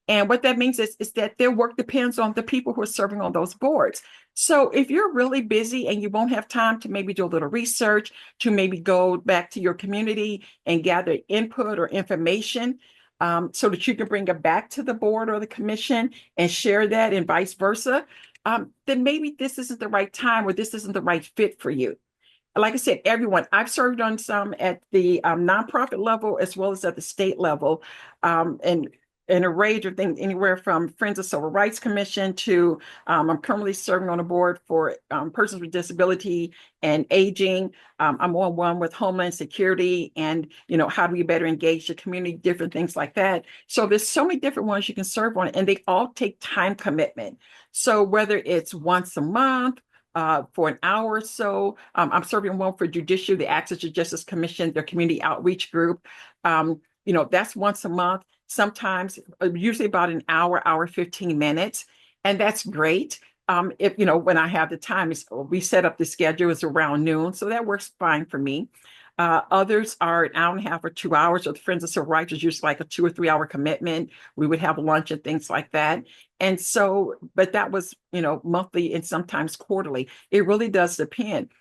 And what that means is that their work depends on the people who are serving on those boards. So if you're really busy and you won't have time to maybe do a little research, to maybe go back to your community and gather input or information, so that you can bring it back to the board or the commission and share that and vice versa, then maybe this isn't the right time or this isn't the right fit for you. Like I said, I've served on some at the nonprofit level as well as at the state level, and a range of things, anywhere from Friends of Civil Rights Commission to I'm currently serving on a board for persons with disability and aging. I'm on one with Homeland Security and, how do we better engage the community, different things like that. So there's so many different ones you can serve on, and they all take time commitment. So whether it's once a month, for an hour or so. I'm serving one for Judicial, the Access to Justice Commission, their community outreach group. That's once a month, sometimes usually about an hour, 15 minutes. And that's great. If, when I have the time, we set up the schedule, it's around noon. So that works fine for me. Others are an hour and a half or 2 hours. With Friends of Civil Rights is usually like a 2 or 3 hour commitment. We would have lunch and things like that. And so, but that was, monthly and sometimes quarterly. It really does depend.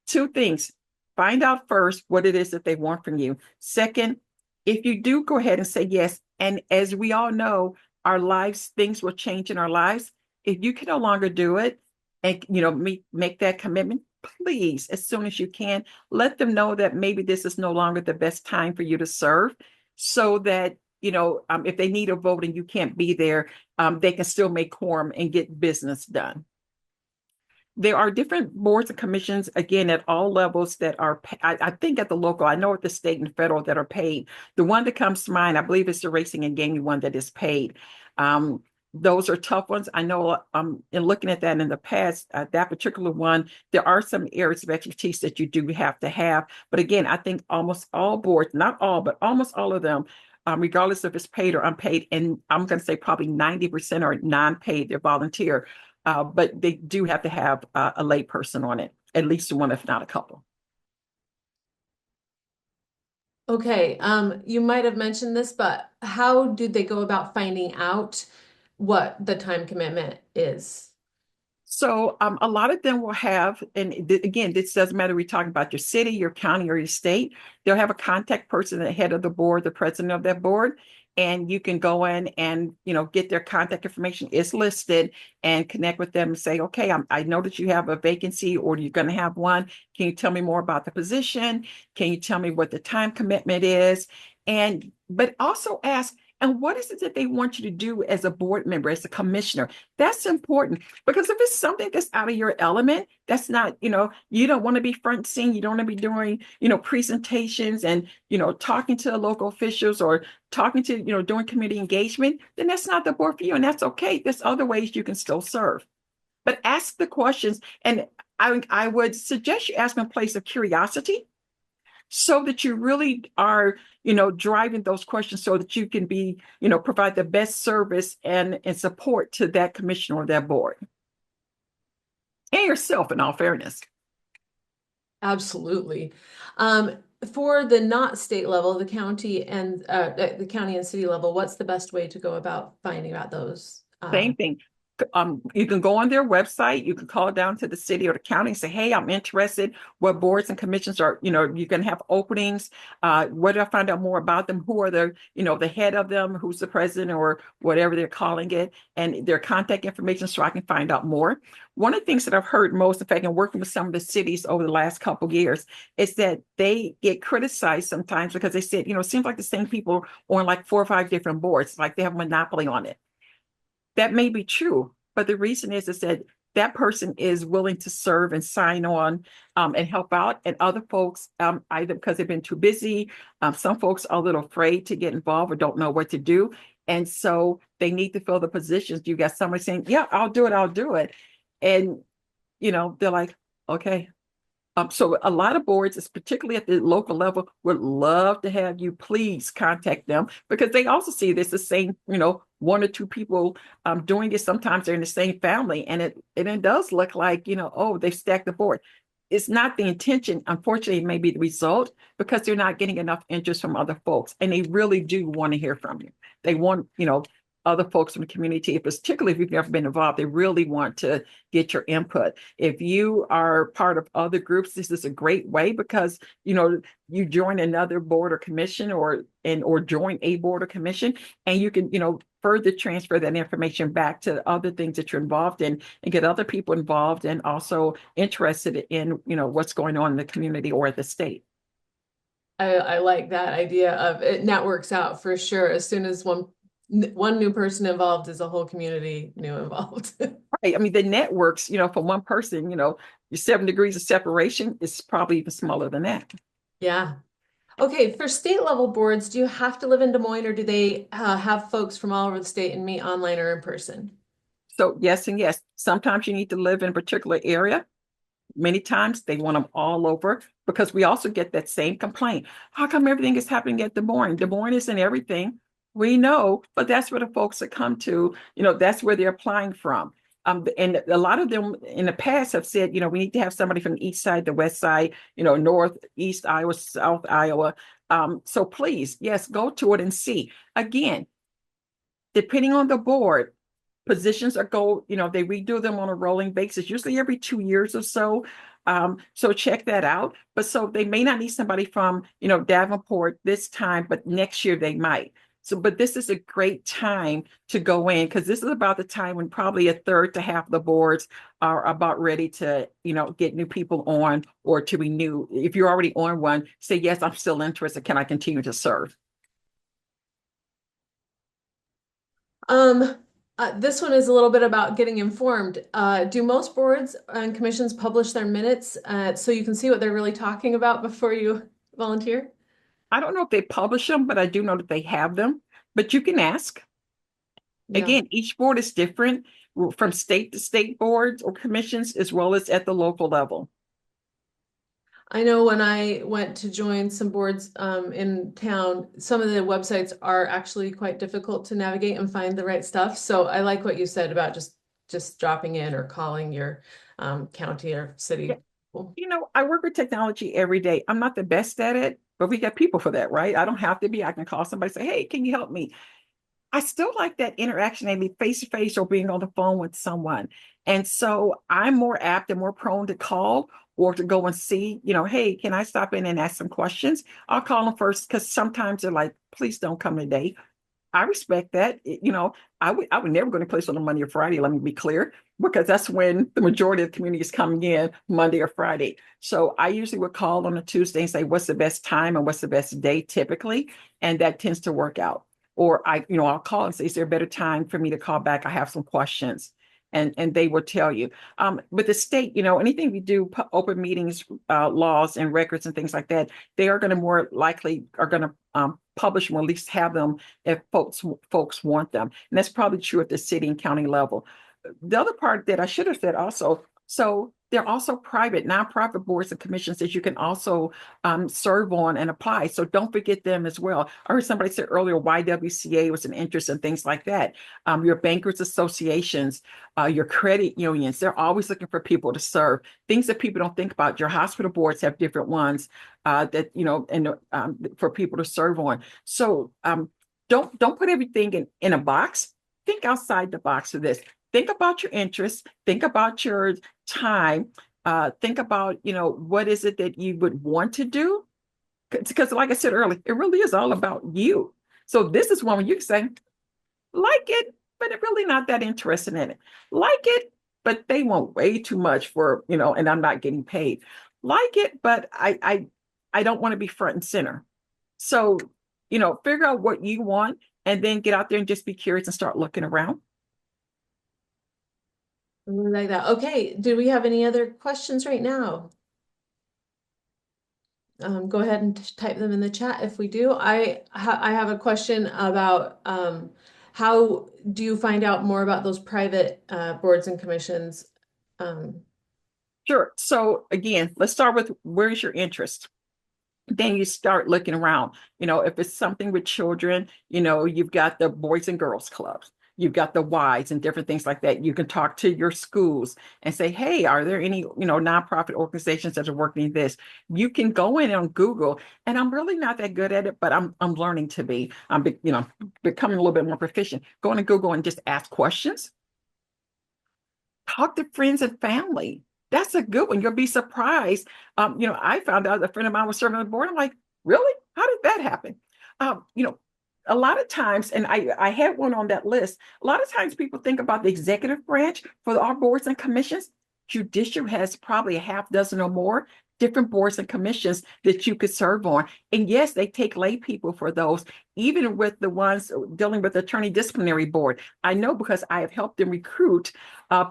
Two things. Find out first what it is that they want from you. Second, if you do go ahead and say yes, and as we all know, our lives, things will change in our lives. If you can no longer do it and, make that commitment, please, as soon as you can, let them know that maybe this is no longer the best time for you to serve, so that, if they need a vote and you can't be there, they can still make quorum and get business done. There are different boards and commissions, again, at all levels that are, I think at the local, I know at the state and federal that are paid. The one that comes to mind, I believe, is the racing and gaming one that is paid. Those are tough ones. I know in looking at that in the past, that particular one, there are some areas of expertise that you do have to have. But again, I think almost all boards, not all, but almost all of them, regardless if it's paid or unpaid, and I'm going to say probably 90% are non-paid, they're volunteer, but they do have to have a lay person on it, at least one, if not a couple. Okay, you might have mentioned this, but how do they go about finding out what the time commitment is? So a lot of them will have, and again, this doesn't matter, we're talking about your city, your county, or your state, they'll have a contact person, the head of the board, the president of that board, and you can go in and, get their contact information is listed and connect with them and say, okay, I know that you have a vacancy or you're going to have one. Can you tell me more about the position? Can you tell me what the time commitment is? But also ask, and what is it that they want you to do as a board member, as a commissioner? That's important, because if it's something that's out of your element, that's not, you don't want to be front scene, you don't want to be doing, presentations and, talking to the local officials or talking to, doing community engagement, then that's not the board for you. And that's okay. There's other ways you can still serve. But ask the questions. And I would suggest you ask in a place of curiosity, so that you really are, driving those questions so that you can be, provide the best service and support to that commission or that board. And yourself, in all fairness. Absolutely. For the not state level, the county and city level, what's the best way to go about finding out those? Same thing. You can go on their website, you can call down to the city or the county and say, hey, I'm interested. What boards and commissions are, you can have openings. Where do I find out more about them? Who are the head of them? Who's the president or whatever they're calling it, and their contact information so I can find out more. One of the things that I've heard most, in fact, in working with some of the cities over the last couple of years, is that they get criticized sometimes because they said, it seems like the same people on like 4 or 5 different boards, like they have a monopoly on it. That may be true, but the reason is that that person is willing to serve and sign on and help out, and other folks either because they've been too busy, some folks are a little afraid to get involved or don't know what to do, and so they need to fill the positions. You got somebody saying, "Yeah, I'll do it," and they're like, "Okay." So a lot of boards, particularly at the local level, would love to have you please contact them because they also see this the same, 1 or 2 people doing this. Sometimes they're in the same family, and it does look like, oh, they've stacked the board. It's not the intention. Unfortunately, it may be the result because they're not getting enough interest from other folks, and they really do want to hear from you. They want, other folks from the community, particularly if you've never been involved, they really want to get your input. If you are part of other groups, this is a great way because, you join another board or commission or join a board or commission, and you can, further transfer that information back to other things that you're involved in and get other people involved and also interested in, what's going on in the community or the state. I like that idea of it networks out for sure. As soon as one new person involved is a whole community new involved. Right. I mean, the networks, for one person, your 7 degrees of separation is probably even smaller than that. Yeah. Okay. For state level boards, do you have to live in Des Moines, or do they have folks from all over the state and meet online or in person? So yes and yes. Sometimes you need to live in a particular area. Many times they want them all over because we also get that same complaint. How come everything is happening at Des Moines? Des Moines isn't everything. We know, but that's where the folks that come to, that's where they're applying from. And a lot of them in the past have said, we need to have somebody from the east side, the west side, north, east Iowa, south Iowa. So please, yes, go to it and see. Again, depending on the board, positions they redo them on a rolling basis, usually every 2 years or so. So check that out. But so they may not need somebody from, Davenport this time, but next year they might. So, but this is a great time to go in because this is about the time when probably a third to half of the boards are about ready to, get new people on or to renew. If you're already on one, say, yes, I'm still interested. Can I continue to serve? This one is a little bit about getting informed. Do most boards and commissions publish their minutes so you can see what they're really talking about before you volunteer? I don't know if they publish them, but I do know that they have them. But you can ask. Yeah. Again, each board is different from state to state boards or commissions, as well as at the local level. I know when I went to join some boards in town, some of the websites are actually quite difficult to navigate and find the right stuff. So I like what you said about just dropping in or calling your county or city. Yeah. I work with technology every day. I'm not the best at it, but we got people for that, right? I don't have to be. I can call somebody and say, hey, can you help me? I still like that interaction, maybe face to face or being on the phone with someone. And so I'm more apt and more prone to call or to go and see, hey, can I stop in and ask some questions? I'll call them first because sometimes they're like, please don't come today. I respect that. I would never go to place on a Monday or Friday, let me be clear, because that's when the majority of the community is coming in Monday or Friday. So I usually would call on a Tuesday and say, what's the best time and what's the best day typically? And that tends to work out. Or I'll call and say, is there a better time for me to call back? I have some questions. And they will tell you. With the state, anything we do, open meetings, laws and records and things like that, they are going to more likely are going to publish them or at least have them if folks want them. And that's probably true at the city and county level. The other part that I should have said also, so they're also private nonprofit boards and commissions that you can also serve on and apply. So don't forget them as well. I heard somebody say earlier, YWCA was an interest in things like that. Your bankers associations, your credit unions, they're always looking for people to serve. Things that people don't think about. Your hospital boards have different ones for people to serve on. So don't put everything in a box. Think outside the box for this. think about your interests, think about your time, think about, what is it that you would want to do? Because like I said earlier, it really is all about you. So this is one where you can say, like it, but I'm really not that interested in it. Like it, but they want way too much for, and I'm not getting paid. Like it, but I don't want to be front and center. So, figure out what you want and then get out there and just be curious and start looking around. I really like that. Okay, do we have any other questions right now? Go ahead and type them in the chat if we do. I have a question about how do you find out more about those private boards and commissions? Sure. So again, let's start with where's your interest? Then you start looking around. If it's something with children, you've got the Boys and Girls Clubs. You've got the Ys and different things like that. You can talk to your schools and say, hey, are there any, nonprofit organizations that are working this? You can go in on Google, and I'm really not that good at it, but I'm learning to be. I'm, becoming a little bit more proficient. Go into Google and just ask questions. Talk to friends and family. That's a good one. You'll be surprised. I found out a friend of mine was serving on the board. I'm like, really? How did that happen? A lot of times, and I had one on that list, a lot of times people think about the executive branch for our boards and commissions. Judicial has probably a half dozen or more different boards and commissions that you could serve on. And yes, they take lay people for those, even with the ones dealing with the attorney disciplinary board. I know because I have helped them recruit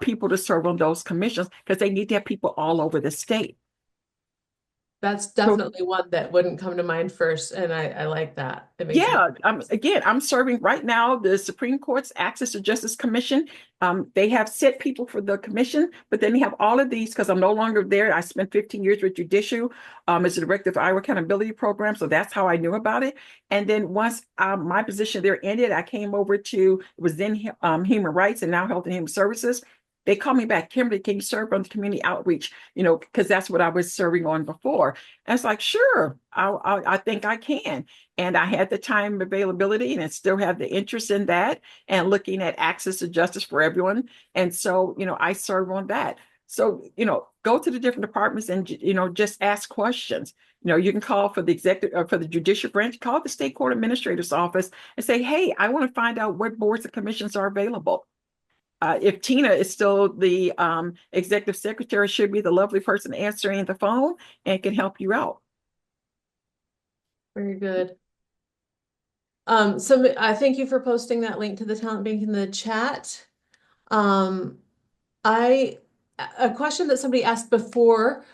people to serve on those commissions because they need to have people all over the state. That's definitely one that wouldn't come to mind first, and I like that. It makes I'm serving right now the Supreme Court's Access to Justice Commission. They have set people for the commission, but then they have all of these because I'm no longer there. I spent 15 years with Judicial as a director of the Iowa Accountability Program, so that's how I knew about it. And then once my position there ended, I came over to, it was then Human Rights and now Health and Human Services. They called me back, Kimberly, can you serve on the community outreach? Because that's what I was serving on before. And it's like, sure, I think I can. And I had the time availability and I still have the interest in that and looking at access to justice for everyone. And so, I serve on that. So, go to the different departments and, just ask questions. You can call for the executive for the judicial branch, call the state court administrator's office and say, hey, I want to find out what boards and commissions are available. If Tina is still the executive secretary, should be the lovely person answering the phone and can help you out. Very good. So I thank you for posting that link to the talent bank in the chat. A question that somebody asked before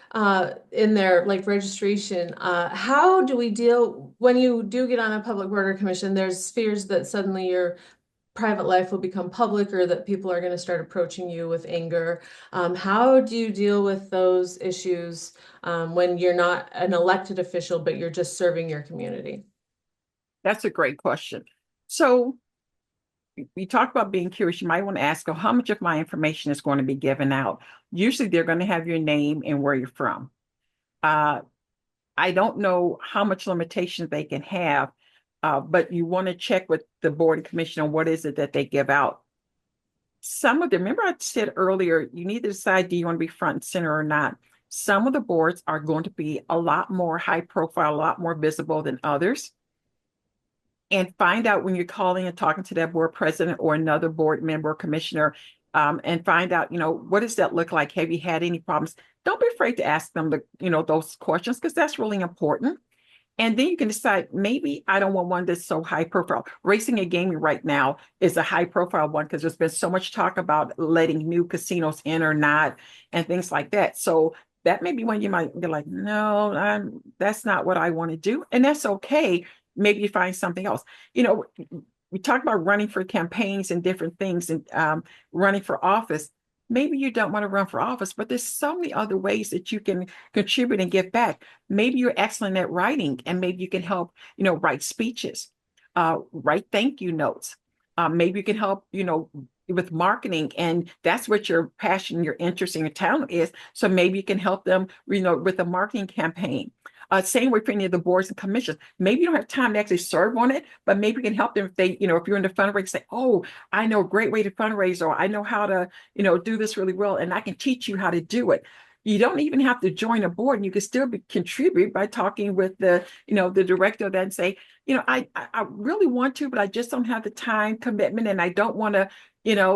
in their registration, how do we deal when you do get on a public board or commission? There's fears that suddenly your private life will become public or that people are going to start approaching you with anger. How do you deal with those issues when you're not an elected official, but you're just serving your community? That's a great question. So we talk about being curious. You might want to ask, how much of my information is going to be given out? Usually they're going to have your name and where you're from. I don't know how much limitations they can have, but you want to check with the board and commission on what is it that they give out. Some of them, remember I said earlier, you need to decide, do you want to be front and center or not? Some of the boards are going to be a lot more high profile, a lot more visible than others. And find out when you're calling and talking to that board president or another board member or commissioner, and find out, what does that look like? Have you had any problems? Don't be afraid to ask them those questions, because that's really important. And then you can decide, maybe I don't want one that's so high profile. Racing and gaming right now is a high profile one because there's been so much talk about letting new casinos in or not and things like that. So that may be when you might be like, no, that's not what I want to do. And that's okay. Maybe you find something else. We talk about running for campaigns and different things and running for office. Maybe you don't want to run for office, but there's so many other ways that you can contribute and give back. Maybe you're excellent at writing and maybe you can help, write speeches, write thank you notes. Maybe you can help, with marketing, and that's what your passion, your interest, and your talent is. So maybe you can help them, with a marketing campaign. Same way for any of the boards and commissions. Maybe you don't have time to actually serve on it, but maybe you can help them if they, if you're in the fundraising, say, oh, I know a great way to fundraise, or I know how to, do this really well, and I can teach you how to do it. You don't even have to join a board, and you can still contribute by talking with the director of that and say, I really want to, but I just don't have the time commitment, and I don't want to,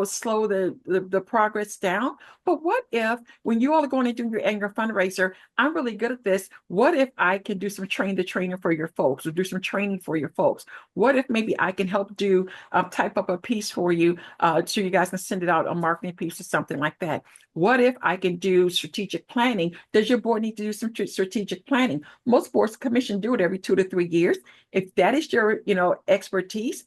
slow the progress down. But what if, when you all are going to do your annual fundraiser, I'm really good at this. What if I can do some training for your folks, or do some training for your folks? What if maybe I can help do type up a piece for you, so you guys can send it out, a marketing piece or something like that? What if I can do strategic planning? Does your board need to do some strategic planning? Most boards and commission do it every 2 to 3 years. If that is your, expertise,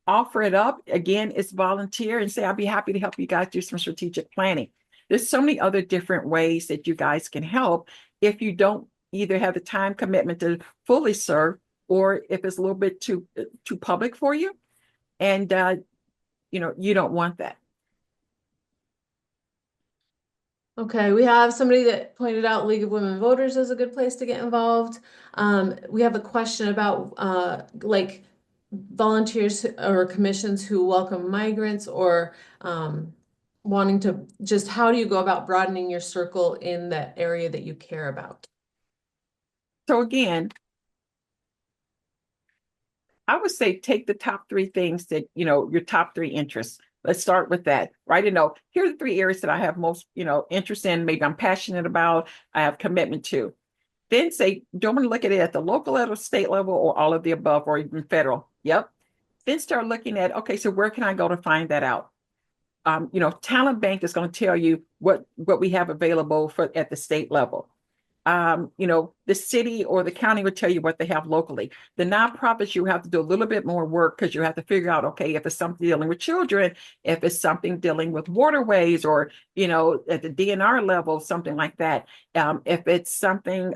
offer it up. Again, it's volunteer, and say, I'll be happy to help you guys do some strategic planning. There's so many other different ways that you guys can help if you don't either have the time commitment to fully serve, or if it's a little bit too public for you, and you don't want that. Okay, we have somebody that pointed out League of Women Voters is a good place to get involved. We have a question about like volunteers or commissions who welcome migrants, or wanting to just, how do you go about broadening your circle in the area that you care about? So again, I would say take the top 3 things that, your top 3 interests. Let's start with that, right? Here are the 3 areas that I have most, interest in, maybe I'm passionate about, I have commitment to. Then say, do you want to look at it at the local level, state level, or all of the above, or even federal? Yep. Then start looking at, okay, so where can I go to find that out? Talent Bank is going to tell you what we have available for at the state level. The city or the county would tell you what they have locally. The nonprofits, you have to do a little bit more work, because you have to figure out, okay, if it's something dealing with children, if it's something dealing with waterways, or, at the DNR level, something like that. If it's something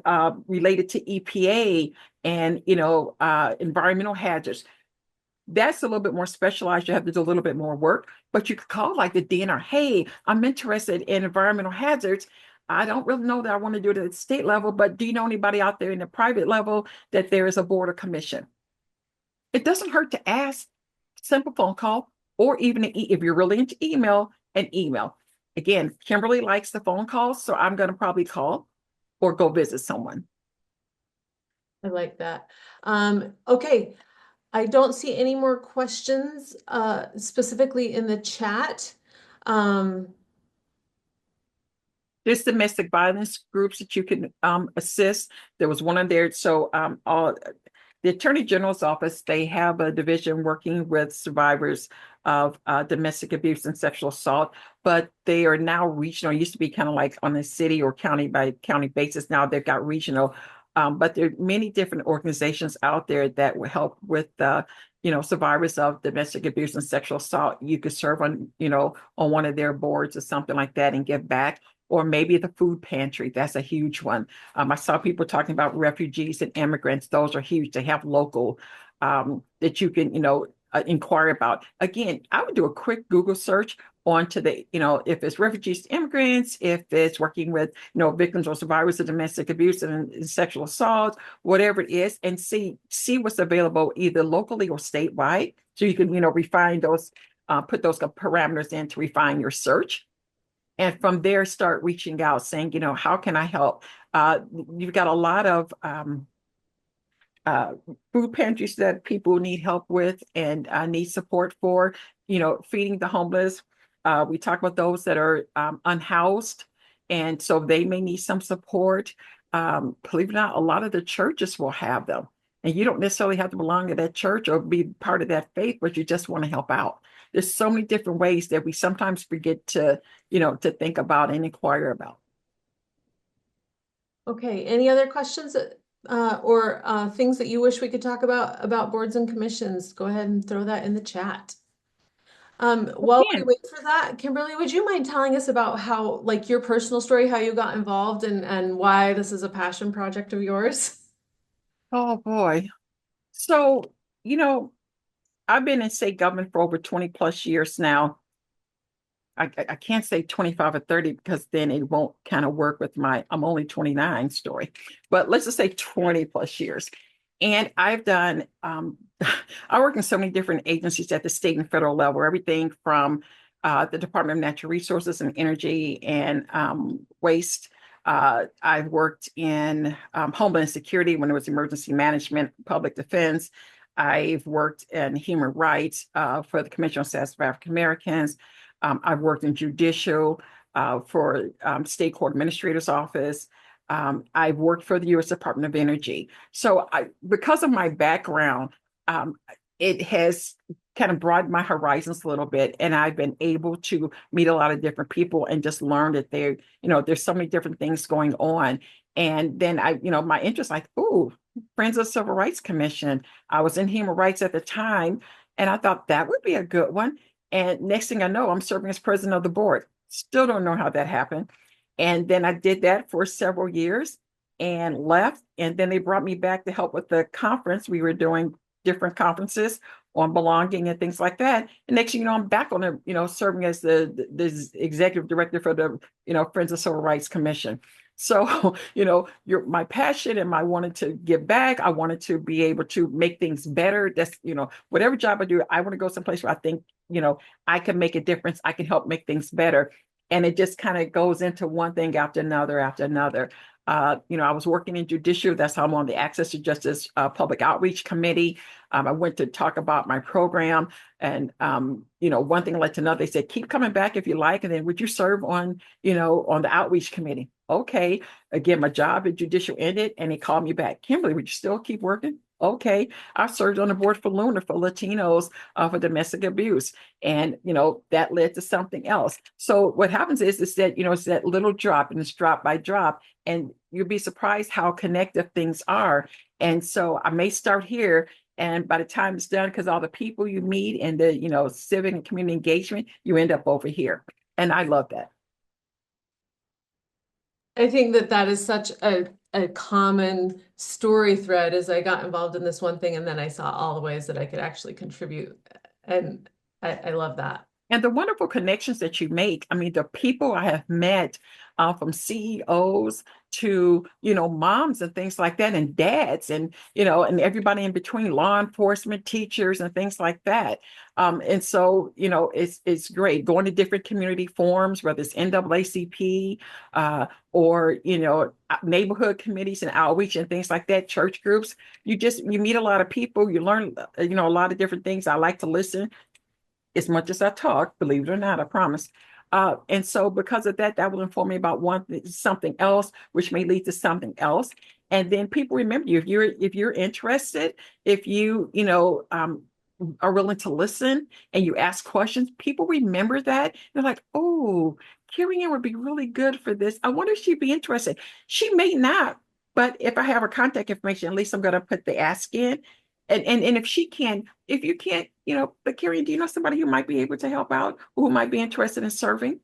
related to EPA and, environmental hazards, that's a little bit more specialized. You have to do a little bit more work, but you could call like the DNR. Hey, I'm interested in environmental hazards. I don't really know that I want to do it at the state level, but do you know anybody out there in the private level that there is a board or commission? It doesn't hurt to ask. Simple phone call, or even if you're really into email, an email. Again, Kimberly likes the phone calls, so I'm going to probably call or go visit someone. I like that. Okay. I don't see any more questions specifically in the chat. There's domestic violence groups that you can assist. There was one on there. So the Attorney General's office, they have a division working with survivors of domestic abuse and sexual assault, but they are now regional. It used to be kind of like on a city or county by county basis. Now they've got regional. But there are many different organizations out there that will help with survivors of domestic abuse and sexual assault. You could serve on one of their boards or something like that and give back. Or maybe the food pantry. That's a huge one. I saw people talking about refugees and immigrants. Those are huge. They have local that you can, inquire about. Again, I would do a quick Google search onto the, if it's refugees, immigrants, if it's working with, victims or survivors of domestic abuse and sexual assault, whatever it is, and see what's available either locally or statewide. So you can, refine those, put those parameters in to refine your search. And from there, start reaching out, saying, how can I help? You've got a lot of food pantries that people need help with and need support for, feeding the homeless. We talk about those that are unhoused, and so they may need some support. Believe it or not, a lot of the churches will have them. And you don't necessarily have to belong to that church or be part of that faith, but you just want to help out. There's so many different ways that we sometimes forget to, to think about and inquire about. Okay, any other questions or things that you wish we could talk about boards and commissions? Go ahead and throw that in the chat. While we wait for that, Kimberly, would you mind telling us about how, like, your personal story, how you got involved and why this is a passion project of yours? Oh boy. So, I've been in state government for over 20 plus years now. I can't say 25 or 30 because then it won't kind of work with my I'm only 29 story. But let's just say 20 plus years. And I've done I work in so many different agencies at the state and federal level, everything from the Department of Natural Resources and Energy and Waste. I've worked in Homeland Security when it was emergency management, public defense. I've worked in human rights for the Commission on Status of African Americans. I've worked in judicial for State Court Administrator's Office. I've worked for the U.S. Department of Energy. So because of my background, it has kind of broadened my horizons a little bit, and I've been able to meet a lot of different people and just learn that there's so many different things going on. And then my interest, like, ooh, Friends of the Civil Rights Commission. I was in human rights at the time, and I thought that would be a good one. And next thing I know, I'm serving as president of the board. Still don't know how that happened. And then I did that for several years and left. And then they brought me back to help with the conference. We were doing different conferences on belonging and things like that. And next thing you know, I'm back on serving as the executive director for the, Friends of Civil Rights Commission. So, my passion and my wanted to give back. I wanted to be able to make things better. That's, whatever job I do, I want to go someplace where I think, I can make a difference. I can help make things better. And it just kind of goes into one thing after another after another. I was working in judicial. That's how I'm on the Access to Justice Public Outreach Committee. I went to talk about my program, and one thing led to another. They said, "Keep coming back if you like, and then would you serve on the Outreach Committee?" Okay. Again, my job at judicial ended, and they called me back. Kimberly, would you still keep working? Okay. I served on the board for LUNA for Latinos for domestic abuse. And, that led to something else. So what happens is that, it's that little drop, and it's drop by drop, and you'll be surprised how connected things are. And so I may start here, and by the time it's done, because all the people you meet and the, civic and community engagement, you end up over here. And I love that. I think that is such a common story thread, as I got involved in this one thing, and then I saw all the ways that I could actually contribute. And I love that. And the wonderful connections that you make. I mean, the people I have met from CEOs to, moms and things like that, and dads, and, and everybody in between, law enforcement, teachers, and things like that. And so, it's great going to different community forums, whether it's NAACP or, neighborhood committees and outreach and things like that, church groups. You meet a lot of people, you learn, a lot of different things. I like to listen as much as I talk, believe it or not, I promise. And so because of that, that will inform me about something else, which may lead to something else. And then people remember you. If you're interested, if you, are willing to listen and you ask questions, people remember that. They're like, oh, Kirian would be really good for this. I wonder if she'd be interested. She may not, but if I have her contact information, at least I'm going to put the ask in. And if you can't, but Kirian, do you know somebody who might be able to help out, who might be interested in serving?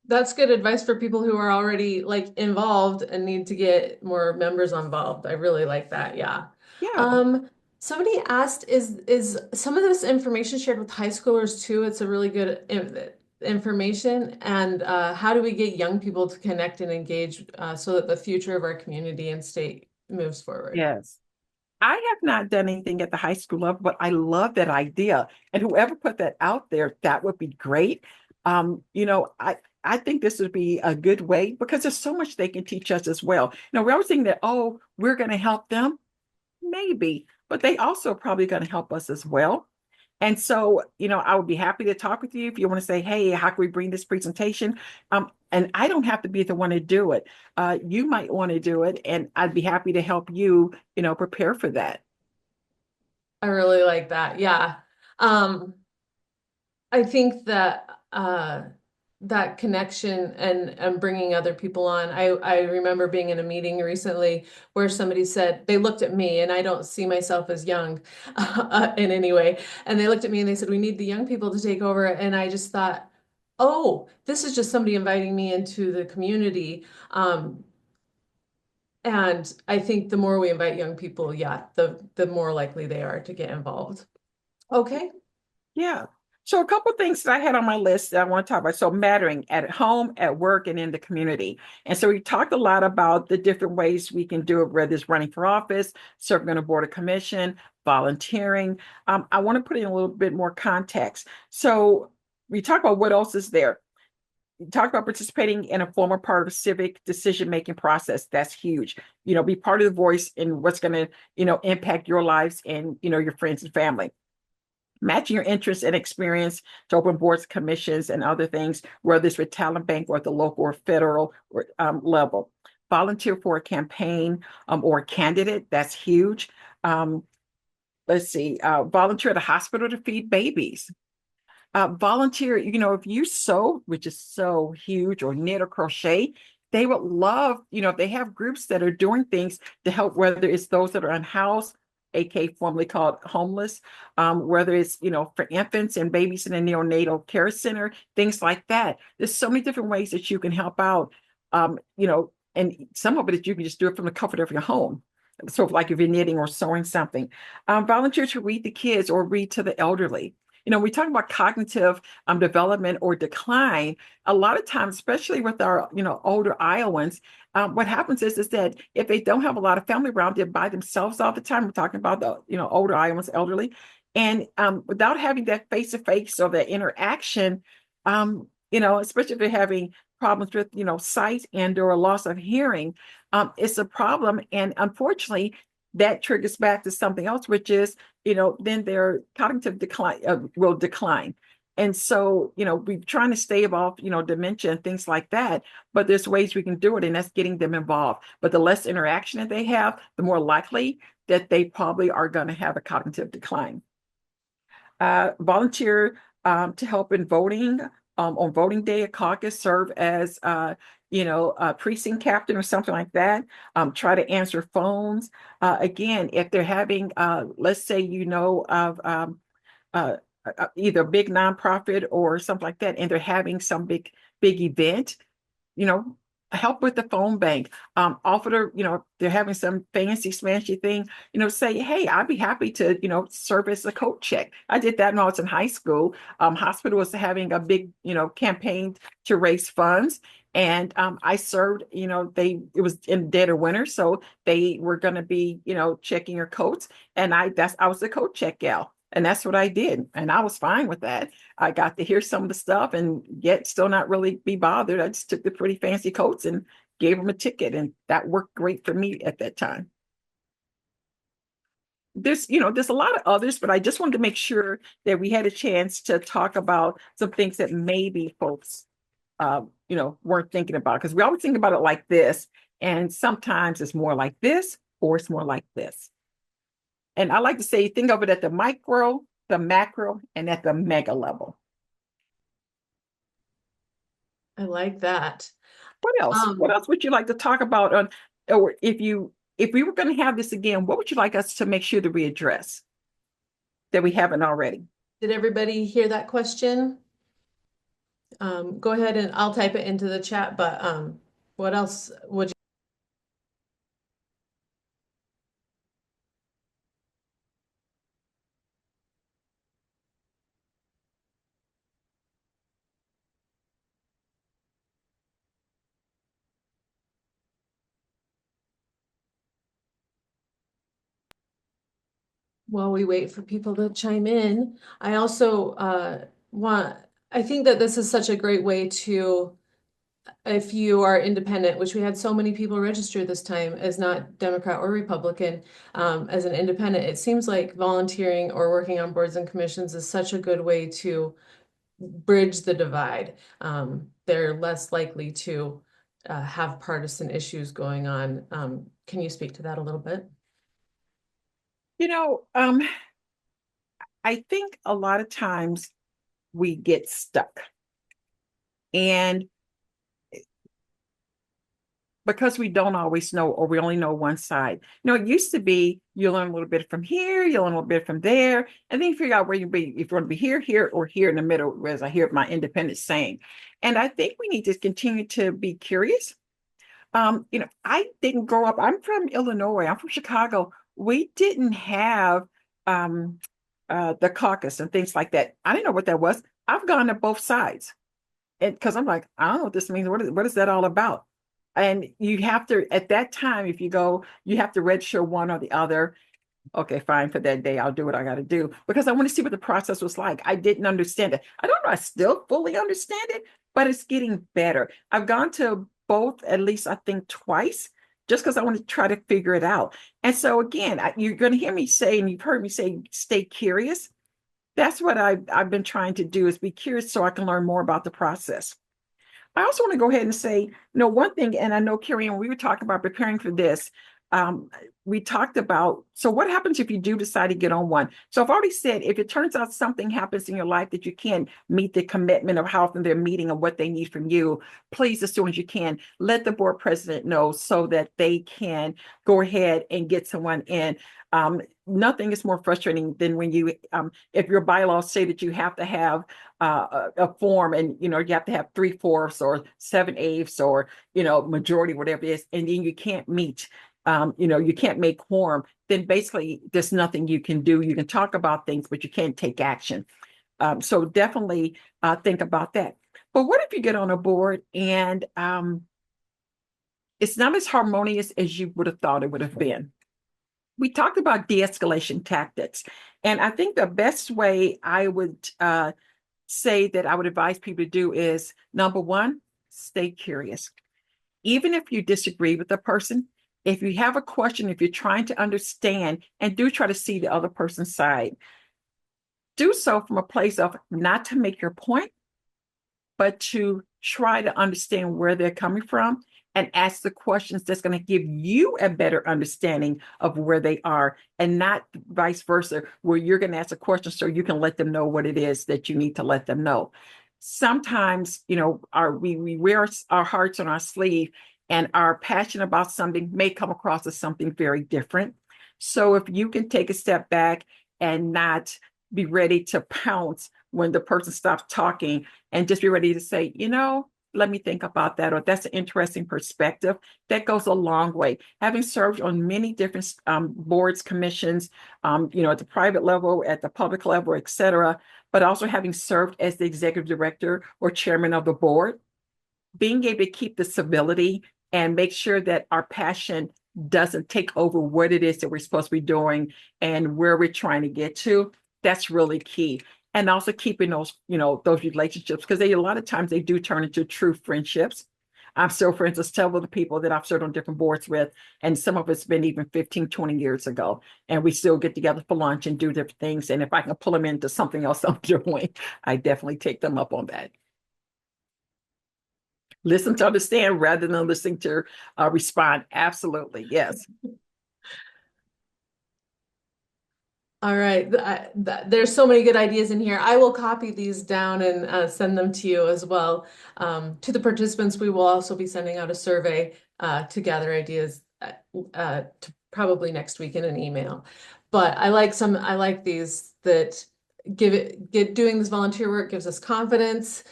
That's good advice for people who are already involved and need to get more members involved. I really like that. Yeah. Yeah. Somebody asked, is some of this information shared with high schoolers too? It's a really good information. And how do we get young people to connect and engage so that the future of our community and state moves forward? Yes. I have not done anything at the high school level, but I love that idea. And whoever put that out there, that would be great. I think this would be a good way because there's so much they can teach us as well. We're always thinking that, oh, we're going to help them. Maybe, but they also probably going to help us as well. And so, I would be happy to talk with you if you want to say, hey, how can we bring this presentation? And I don't have to be the one to do it. You might want to do it, and I'd be happy to help you, prepare for that. I really like that. Yeah. I think that that connection and bringing other people on. I remember being in a meeting recently where somebody said, they looked at me, and I don't see myself as young in any way. And they looked at me and they said, we need the young people to take over. And I just thought, oh, this is just somebody inviting me into the community. And I think the more we invite young people, yeah, the more likely they are to get involved. Okay. Yeah. So a couple of things that I had on my list that I want to talk about. So mattering at home, at work, and in the community. And so we talked a lot about the different ways we can do it, whether it's running for office, serving on a board of commission, volunteering. I want to put in a little bit more context. So we talk about what else is there. We talk about participating in a formal part of a civic decision-making process. That's huge. Be part of the voice in what's going to, impact your lives and, your friends and family. Matching your interests and experience to open boards, commissions, and other things, whether it's with Talent Bank or at the local or federal level. Volunteer for a campaign or a candidate. That's huge. Let's see. Volunteer at a hospital to feed babies. Volunteer, if you sew, which is so huge, or knit or crochet, they would love, if they have groups that are doing things to help, whether it's those that are unhoused, aka formerly called homeless, whether it's, for infants and babies in a neonatal care center, things like that. There's so many different ways that you can help out, and some of it is you can just do it from the comfort of your home. So like if you're knitting or sewing something, volunteer to read to kids or read to the elderly. We talk about cognitive development or decline. A lot of times, especially with our, older Iowans, what happens is that if they don't have a lot of family around, they're by themselves all the time. We're talking about the, older Iowans, elderly, and without having that face-to-face or that interaction, especially if they're having problems with, sight and or loss of hearing, it's a problem. And unfortunately, that triggers back to something else, which is, then their cognitive decline will decline. And so, we're trying to stave off, dementia and things like that, but there's ways we can do it, and that's getting them involved. But the less interaction that they have, the more likely that they probably are going to have a cognitive decline. Volunteer to help in voting. On voting day, a caucus, serve as a precinct captain or something like that. Try to answer phones. Again, if they're having, let's say, of either a big nonprofit or something like that, and they're having some big event, you know, help with the phone bank. Offer to, they're having some fancy smashy thing, say, hey, I'd be happy to, serve as a coat check. I did that when I was in high school. Hospital was having a big, campaign to raise funds. And I served, it was in dead of winter, so they were going to be, checking your coats, and I was the coat check gal, and that's what I did, and I was fine with that. I got to hear some of the stuff, and yet still not really be bothered. I just took the pretty fancy coats and gave them a ticket, and that worked great for me at that time. There's a lot of others, but I just wanted to make sure that we had a chance to talk about some things that maybe folks weren't thinking about, because we always think about it like this, and sometimes it's more like this, or it's more like this. And I like to say, think of it at the micro, the macro, and at the mega level. I like that. What else? What else would you like to talk about on, or if we were going to have this again, what would you like us to make sure that we address that we haven't already? Did everybody hear that question? Go ahead and I'll type it into the chat, but what else would you? While we wait for people to chime in, I also I think that this is such a great way to, if you are independent, which we had so many people register this time as not Democrat or Republican, as an independent, it seems like volunteering or working on boards and commissions is such a good way to bridge the divide. They're less likely to have partisan issues going on. Can you speak to that a little bit? I think a lot of times we get stuck, and because we don't always know, or we only know one side. It used to be you learn a little bit from here, you learn a little bit from there, and then you figure out where you be, if you want to be here, or here in the middle, as I hear my independent saying. And I think we need to continue to be curious. I didn't grow up, I'm from Illinois, I'm from Chicago. We didn't have the caucus and things like that. I didn't know what that was. I've gone to both sides, and because I'm like, I don't know what this means. What is that all about? And you have to, at that time, if you go, you have to register one or the other. Okay, fine, for that day, I'll do what I got to do because I want to see what the process was like. I didn't understand it. I don't know. I still fully understand it, but it's getting better. I've gone to both at least, I think, twice, just because I want to try to figure it out. And so again, you're going to hear me say, and you've heard me say, stay curious. That's what I've been trying to do, is be curious so I can learn more about the process. I also want to go ahead and say, one thing, and I know, Carrie Ann, we were talking about preparing for this. We talked about, so what happens if you do decide to get on one? So I've already said, if it turns out something happens in your life that you can't meet the commitment of how often they're meeting and what they need from you, please, as soon as you can, let the board president know so that they can go ahead and get someone in. Nothing is more frustrating than when you, if your bylaws say that you have to have a form and, you have to have 3/4 or 7/8 or, majority, whatever it is, and then you can't meet, you can't make quorum, then basically there's nothing you can do. You can talk about things, but you can't take action. So definitely think about that. But what if you get on a board and it's not as harmonious as you would have thought it would have been? We talked about de-escalation tactics. And I think the best way I would say that I would advise people to do is, number one, stay curious. Even if you disagree with the person, if you have a question, if you're trying to understand, and do try to see the other person's side, do so from a place of not to make your point, but to try to understand where they're coming from and ask the questions that's going to give you a better understanding of where they are, and not vice versa, where you're going to ask a question so you can let them know what it is that you need to let them know. Sometimes, we wear our hearts on our sleeve, and our passion about something may come across as something very different. So if you can take a step back and not be ready to pounce when the person stops talking, and just be ready to say, let me think about that, or that's an interesting perspective, that goes a long way. Having served on many different boards, commissions, at the private level, at the public level, et cetera, but also having served as the executive director or chairman of the board, being able to keep the civility and make sure that our passion doesn't take over what it is that we're supposed to be doing and where we're trying to get to, that's really key. And also keeping those, those relationships, because a lot of times they do turn into true friendships. I'm still friends with several of the people that I've served on different boards with, and some of it's been even 15, 20 years ago. And we still get together for lunch and do different things. And if I can pull them into something else I'm doing, I definitely take them up on that. Listen to understand rather than listening to respond. Absolutely, yes. All right. There's so many good ideas in here. I will copy these down and send them to you as well. To the participants, we will also be sending out a survey to gather ideas to probably next week in an email. But I like these that doing this volunteer work gives us confidence.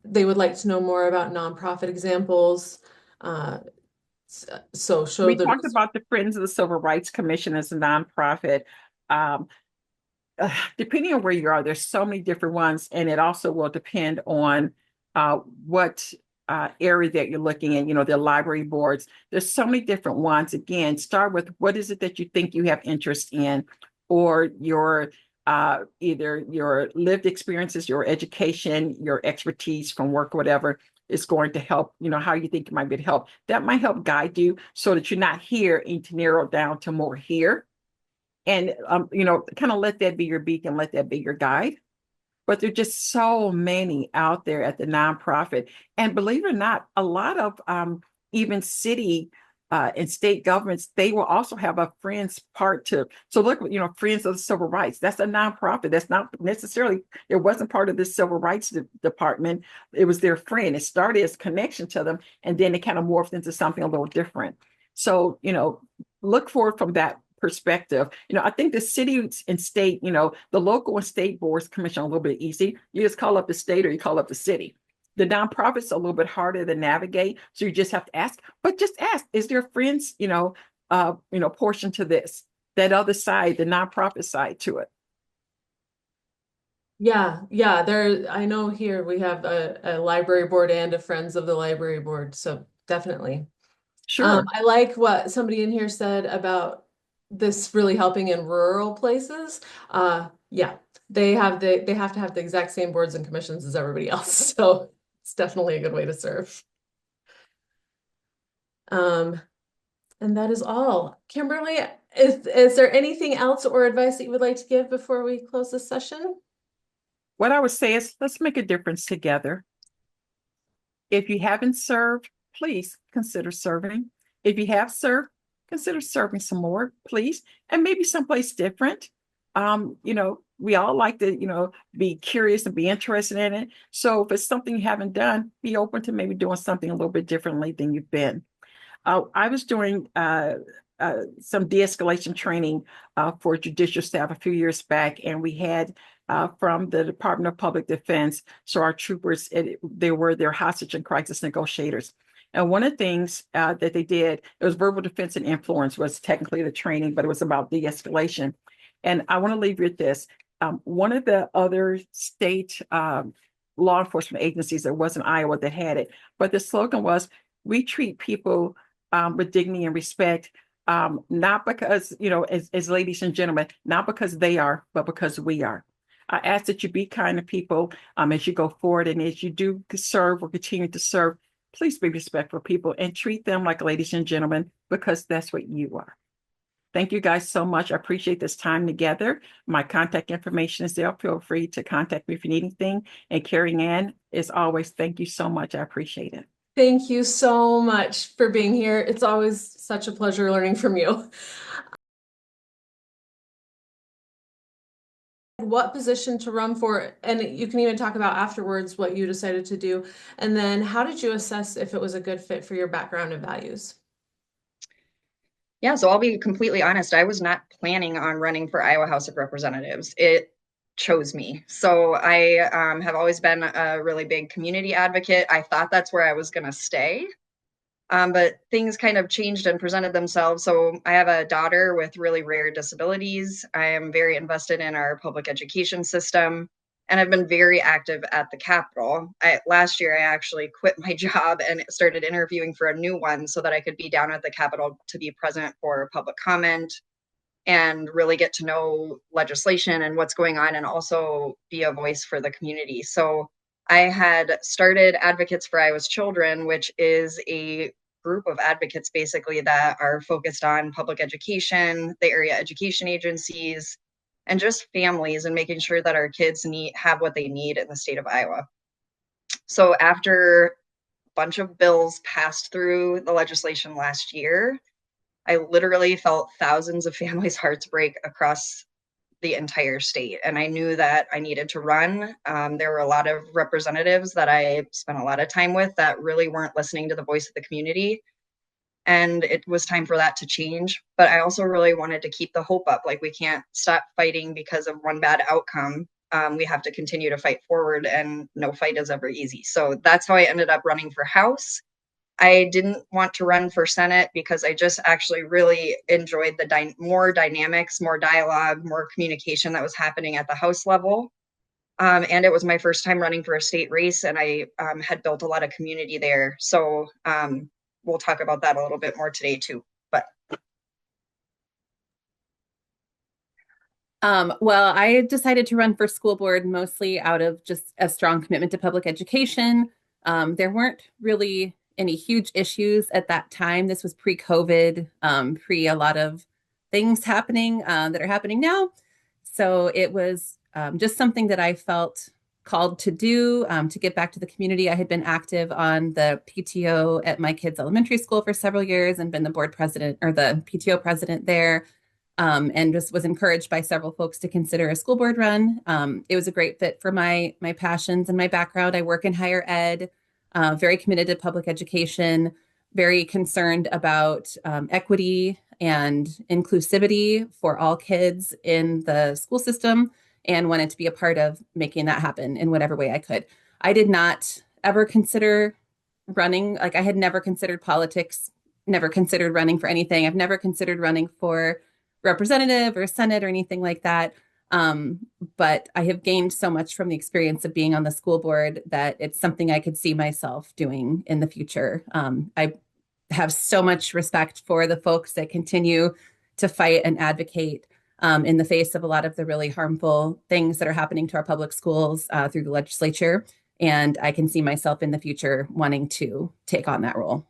They would like to know more about nonprofit examples. So we talked about the Friends of the Civil Rights Commission as a nonprofit. Depending on where you are, there's so many different ones, and it also will depend on what area that you're looking at. The library boards. There's so many different ones. Again, start with what is it that you think you have interest in, or your either your lived experiences, your education, your expertise from work, whatever is going to help, how you think it might be to help. That might help guide you so that you're not here and to narrow down to more here. And, kind of let that be your beacon, let that be your guide. But there are just so many out there at the nonprofit. And believe it or not, a lot of even city and state governments, they will also have a friends part to. So look, Friends of the Civil Rights, that's a nonprofit. That's not necessarily, it wasn't part of the Civil Rights Department. It was their friend. It started as connection to them, and then it kind of morphed into something a little different. So, look for it from that perspective. I think the city and state, the local and state boards commission are a little bit easy. You just call up the state or you call up the city. The nonprofits are a little bit harder to navigate. So you just have to ask, but just ask, is there friends, portion to this that other side, the nonprofit side to it. Yeah, yeah, I know here we have a library board and a Friends of the Library Board, so definitely. Sure. I like what somebody in here said about this really helping in rural places. Yeah, they have to have the exact same boards and commissions as everybody else, so it's definitely a good way to serve. Um, and that is all. Kimberly, is there anything else or advice that you would like to give before we close this session? What I would say is let's make a difference together. If you haven't served, please consider serving. If you have served, consider serving some more, please, and maybe someplace different. We all like to, be curious and be interested in it. So if it's something you haven't done, be open to maybe doing something a little bit differently than you've been. I was doing some de-escalation training for judicial staff a few years back, and we had from the Department of Public Defense. So our troopers, they were their hostage and crisis negotiators. And one of the things that they did, it was verbal defense and influence was technically the training, but it was about de-escalation. And I want to leave you with this. One of the other state law enforcement agencies, that wasn't Iowa that had it, but the slogan was, we treat people with dignity and respect, not because, as ladies and gentlemen, not because they are, but because we are. I ask that you be kind to people as you go forward, and as you do serve or continue to serve, please be respectful of people and treat them like ladies and gentlemen, because that's what you are. Thank you guys so much. I appreciate this time together. My contact information is there. Feel free to contact me if you need anything. And Carrie Ann, as always, thank you so much. I appreciate it. Thank you so much for being here. It's always such a pleasure learning from you. What position to run for, and you can even talk about afterwards what you decided to do. And then how did you assess if it was a good fit for your background and values? Yeah, so I'll be completely honest. I was not planning on running for Iowa House of Representatives. It chose me. So I have always been a really big community advocate. I thought that's where I was going to stay. But things kind of changed and presented themselves. So I have a daughter with really rare disabilities. I am very invested in our public education system, and I've been very active at the Capitol. Last year, I actually quit my job and started interviewing for a new one so that I could be down at the Capitol to be present for public comment and really get to know legislation and what's going on, and also be a voice for the community. So I had started Advocates for Iowa's Children, which is a group of advocates basically that are focused on public education, the area education agencies, and just families, and making sure that our kids have what they need in the state of Iowa. So after a bunch of bills passed through the legislation last year, I literally felt thousands of families' hearts break across the entire state. And I knew that I needed to run. There were a lot of representatives that I spent a lot of time with that really weren't listening to the voice of the community. And it was time for that to change. But I also really wanted to keep the hope up. Like, we can't stop fighting because of one bad outcome. We have to continue to fight forward, and no fight is ever easy. So that's how I ended up running for House. I didn't want to run for Senate because I just actually really enjoyed the more dynamics, more dialogue, more communication that was happening at the House level. And it was my first time running for a state race, and I had built a lot of community there. So we'll talk about that a little bit more today too. But well, I decided to run for school board mostly out of just a strong commitment to public education. There weren't really any huge issues at that time. This was pre-COVID, pre a lot of things happening that are happening now. So it was just something that I felt called to do, to give back to the community. I had been active on the PTO at my kids' elementary school for several years and been the board president or the PTO president there, and just was encouraged by several folks to consider a school board run. It was a great fit for my passions and my background. I work in higher ed. Very committed to public education, very concerned about equity and inclusivity for all kids in the school system, and wanted to be a part of making that happen in whatever way I could. I did not ever consider running. Like, I had never considered politics, never considered running for anything. I've never considered running for representative or Senate or anything like that. But I have gained so much from the experience of being on the school board that it's something I could see myself doing in the future. I have so much respect for the folks that continue to fight and advocate in the face of a lot of the really harmful things that are happening to our public schools through the legislature. And I can see myself in the future wanting to take on that role.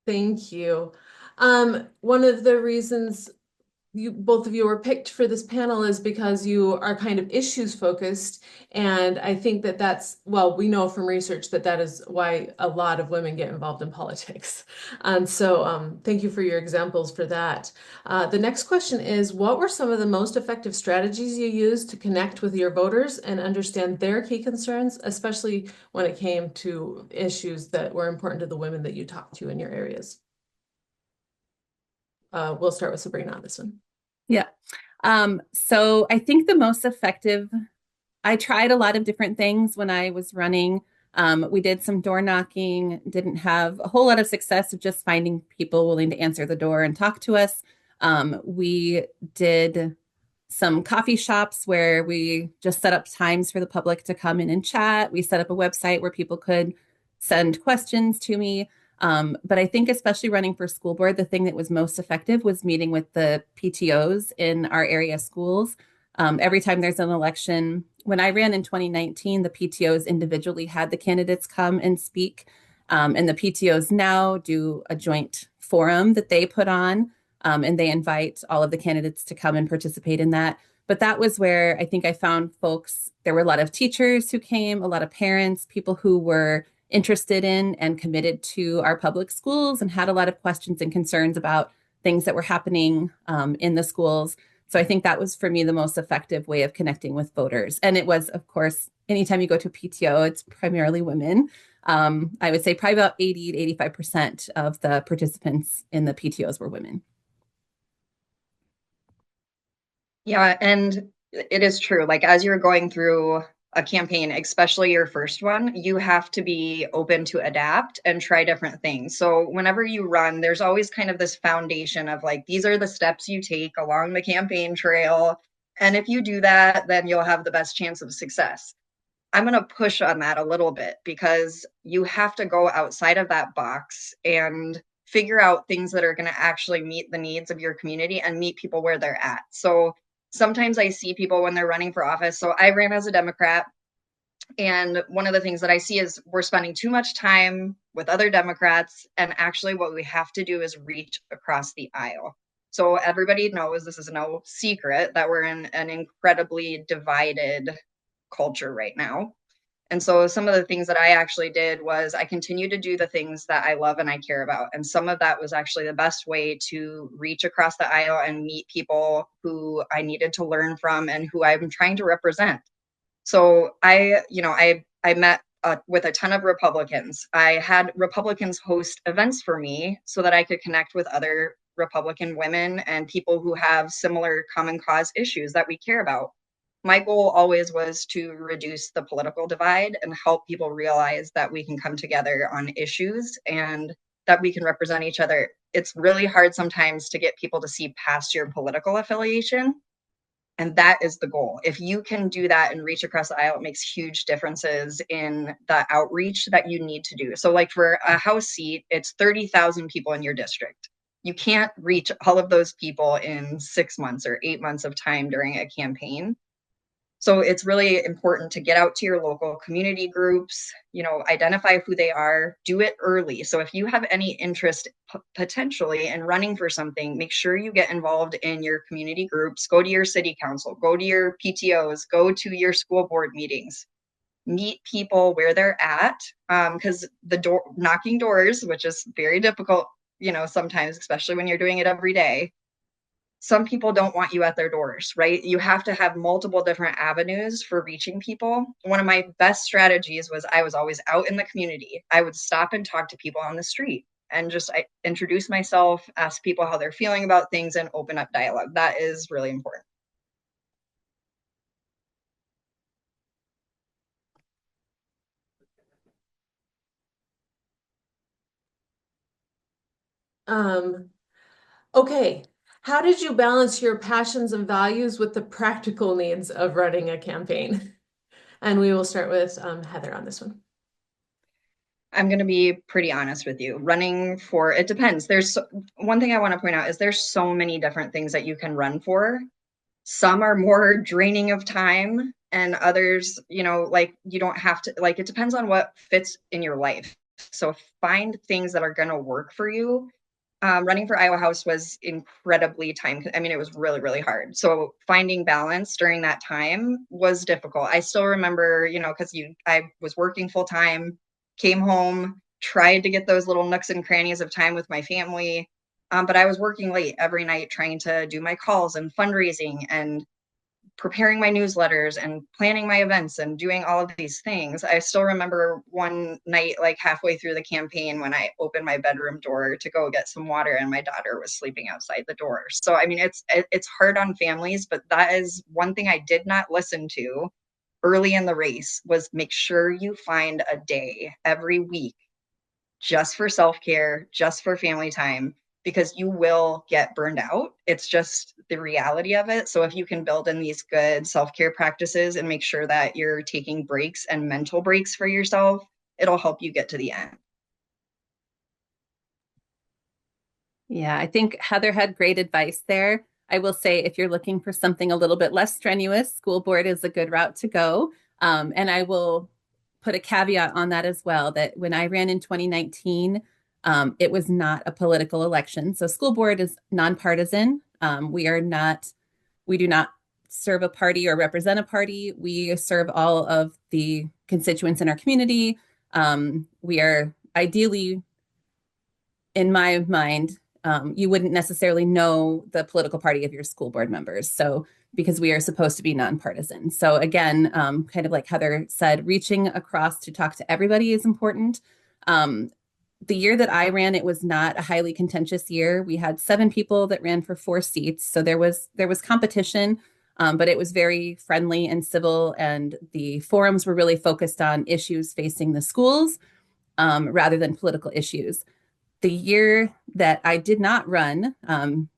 Thank you. One of the reasons both of you were picked for this panel is because you are kind of issues focused. And I think that well, we know from research that that is why a lot of women get involved in politics. And so thank you for your examples for that. The next question is, what were some of the most effective strategies you used to connect with your voters and understand their key concerns, especially when it came to issues that were important to the women that you talked to in your areas? We'll start with Sabrina on this one. Yeah. So I think the most effective, I tried a lot of different things when I was running. We did some door knocking, didn't have a whole lot of success of just finding people willing to answer the door and talk to us. We did some coffee shops where we just set up times for the public to come in and chat. We set up a website where people could send questions to me. But I think especially running for school board, the thing that was most effective was meeting with the PTOs in our area schools. Every time there's an election, when I ran in 2019, the PTOs individually had the candidates come and speak. And the PTOs now do a joint forum that they put on, and they invite all of the candidates to come and participate in that. But that was where I think I found folks, there were a lot of teachers who came, a lot of parents, people who were interested in and committed to our public schools and had a lot of questions and concerns about things that were happening in the schools. So I think that was for me the most effective way of connecting with voters. And it was, of course, anytime you go to a PTO, it's primarily women. I would say probably about 80 to 85% of the participants in the PTOs were women. Yeah, and it is true. Like as you're going through a campaign, especially your first one, you have to be open to adapt and try different things. So whenever you run, there's always kind of this foundation of like, these are the steps you take along the campaign trail. And if you do that, then you'll have the best chance of success. I'm going to push on that a little bit because you have to go outside of that box and figure out things that are going to actually meet the needs of your community and meet people where they're at. So sometimes I see people when they're running for office. So I ran as a Democrat. And one of the things that I see is we're spending too much time with other Democrats. And actually, what we have to do is reach across the aisle. So everybody knows, this is no secret, that we're in an incredibly divided culture right now. And so some of the things that I actually did was I continued to do the things that I love and I care about. And some of that was actually the best way to reach across the aisle and meet people who I needed to learn from and who I'm trying to represent. So I met with a ton of Republicans. I had Republicans host events for me so that I could connect with other Republican women and people who have similar common cause issues that we care about. My goal always was to reduce the political divide and help people realize that we can come together on issues and that we can represent each other. It's really hard sometimes to get people to see past your political affiliation. And that is the goal. If you can do that and reach across the aisle, it makes huge differences in the outreach that you need to do. So like for a House seat, it's 30,000 people in your district. You can't reach all of those people in 6 months or 8 months of time during a campaign. So it's really important to get out to your local community groups, identify who they are, do it early. So if you have any interest potentially in running for something, make sure you get involved in your community groups, go to your city council, go to your PTOs, go to your school board meetings, meet people where they're at. Because knocking doors, which is very difficult, sometimes, especially when you're doing it every day, some people don't want you at their doors, right? You have to have multiple different avenues for reaching people. One of my best strategies was I was always out in the community. I would stop and talk to people on the street and just introduce myself, ask people how they're feeling about things, and open up dialogue. That is really important. Um, Okay, how did you balance your passions and values with the practical needs of running a campaign? And we will start with Heather on this one. I'm going to be pretty honest with you. Running for, it depends. One thing I want to point out is there's so many different things that you can run for. Some are more draining of time, and others, like you don't have to, like, it depends on what fits in your life. So find things that are going to work for you. Running for Iowa House was incredibly I mean, it was really, really hard. So finding balance during that time was difficult. I still remember, because I was working full time, came home, tried to get those little nooks and crannies of time with my family. But I was working late every night trying to do my calls and fundraising and preparing my newsletters and planning my events and doing all of these things. I still remember one night, like halfway through the campaign, when I opened my bedroom door to go get some water and my daughter was sleeping outside the door. So, I mean, it's hard on families, but that is one thing I did not listen to early in the race was make sure you find a day every week just for self-care, just for family time, because you will get burned out. It's just the reality of it. So if you can build in these good self-care practices and make sure that you're taking breaks and mental breaks for yourself, it'll help you get to the end. Yeah, I think Heather had great advice there. I will say if you're looking for something a little bit less strenuous, school board is a good route to go. And I will put a caveat on that as well, that when I ran in 2019, it was not a political election. So school board is nonpartisan. We do not serve a party or represent a party. We serve all of the constituents in our community. We are ideally, in my mind, you wouldn't necessarily know the political party of your school board members. So because we are supposed to be nonpartisan. So again, kind of like Heather said, reaching across to talk to everybody is important. The year that I ran, it was not a highly contentious year. We had 7 people that ran for 4 seats. So there was competition, but it was very friendly and civil. And the forums were really focused on issues facing the schools rather than political issues. The year that I did not run,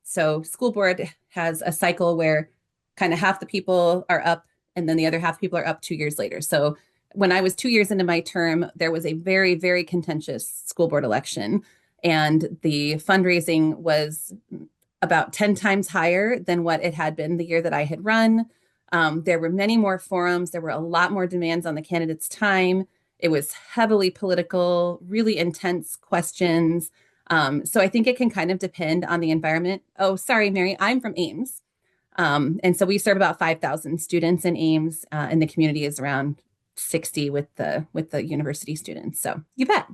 so school board has a cycle where kind of half the people are up and then the other half the people are up 2 years later. So when I was 2 years into my term, there was a very, very contentious school board election. And the fundraising was about 10 times higher than what it had been the year that I had run. There were many more forums. There were a lot more demands on the candidates' time. It was heavily political, really intense questions. So I think it can kind of depend on the environment. Oh, sorry, Mary, I'm from Ames. And so we serve about 5,000 students in Ames, and the community is around 60 with the university students. So you bet.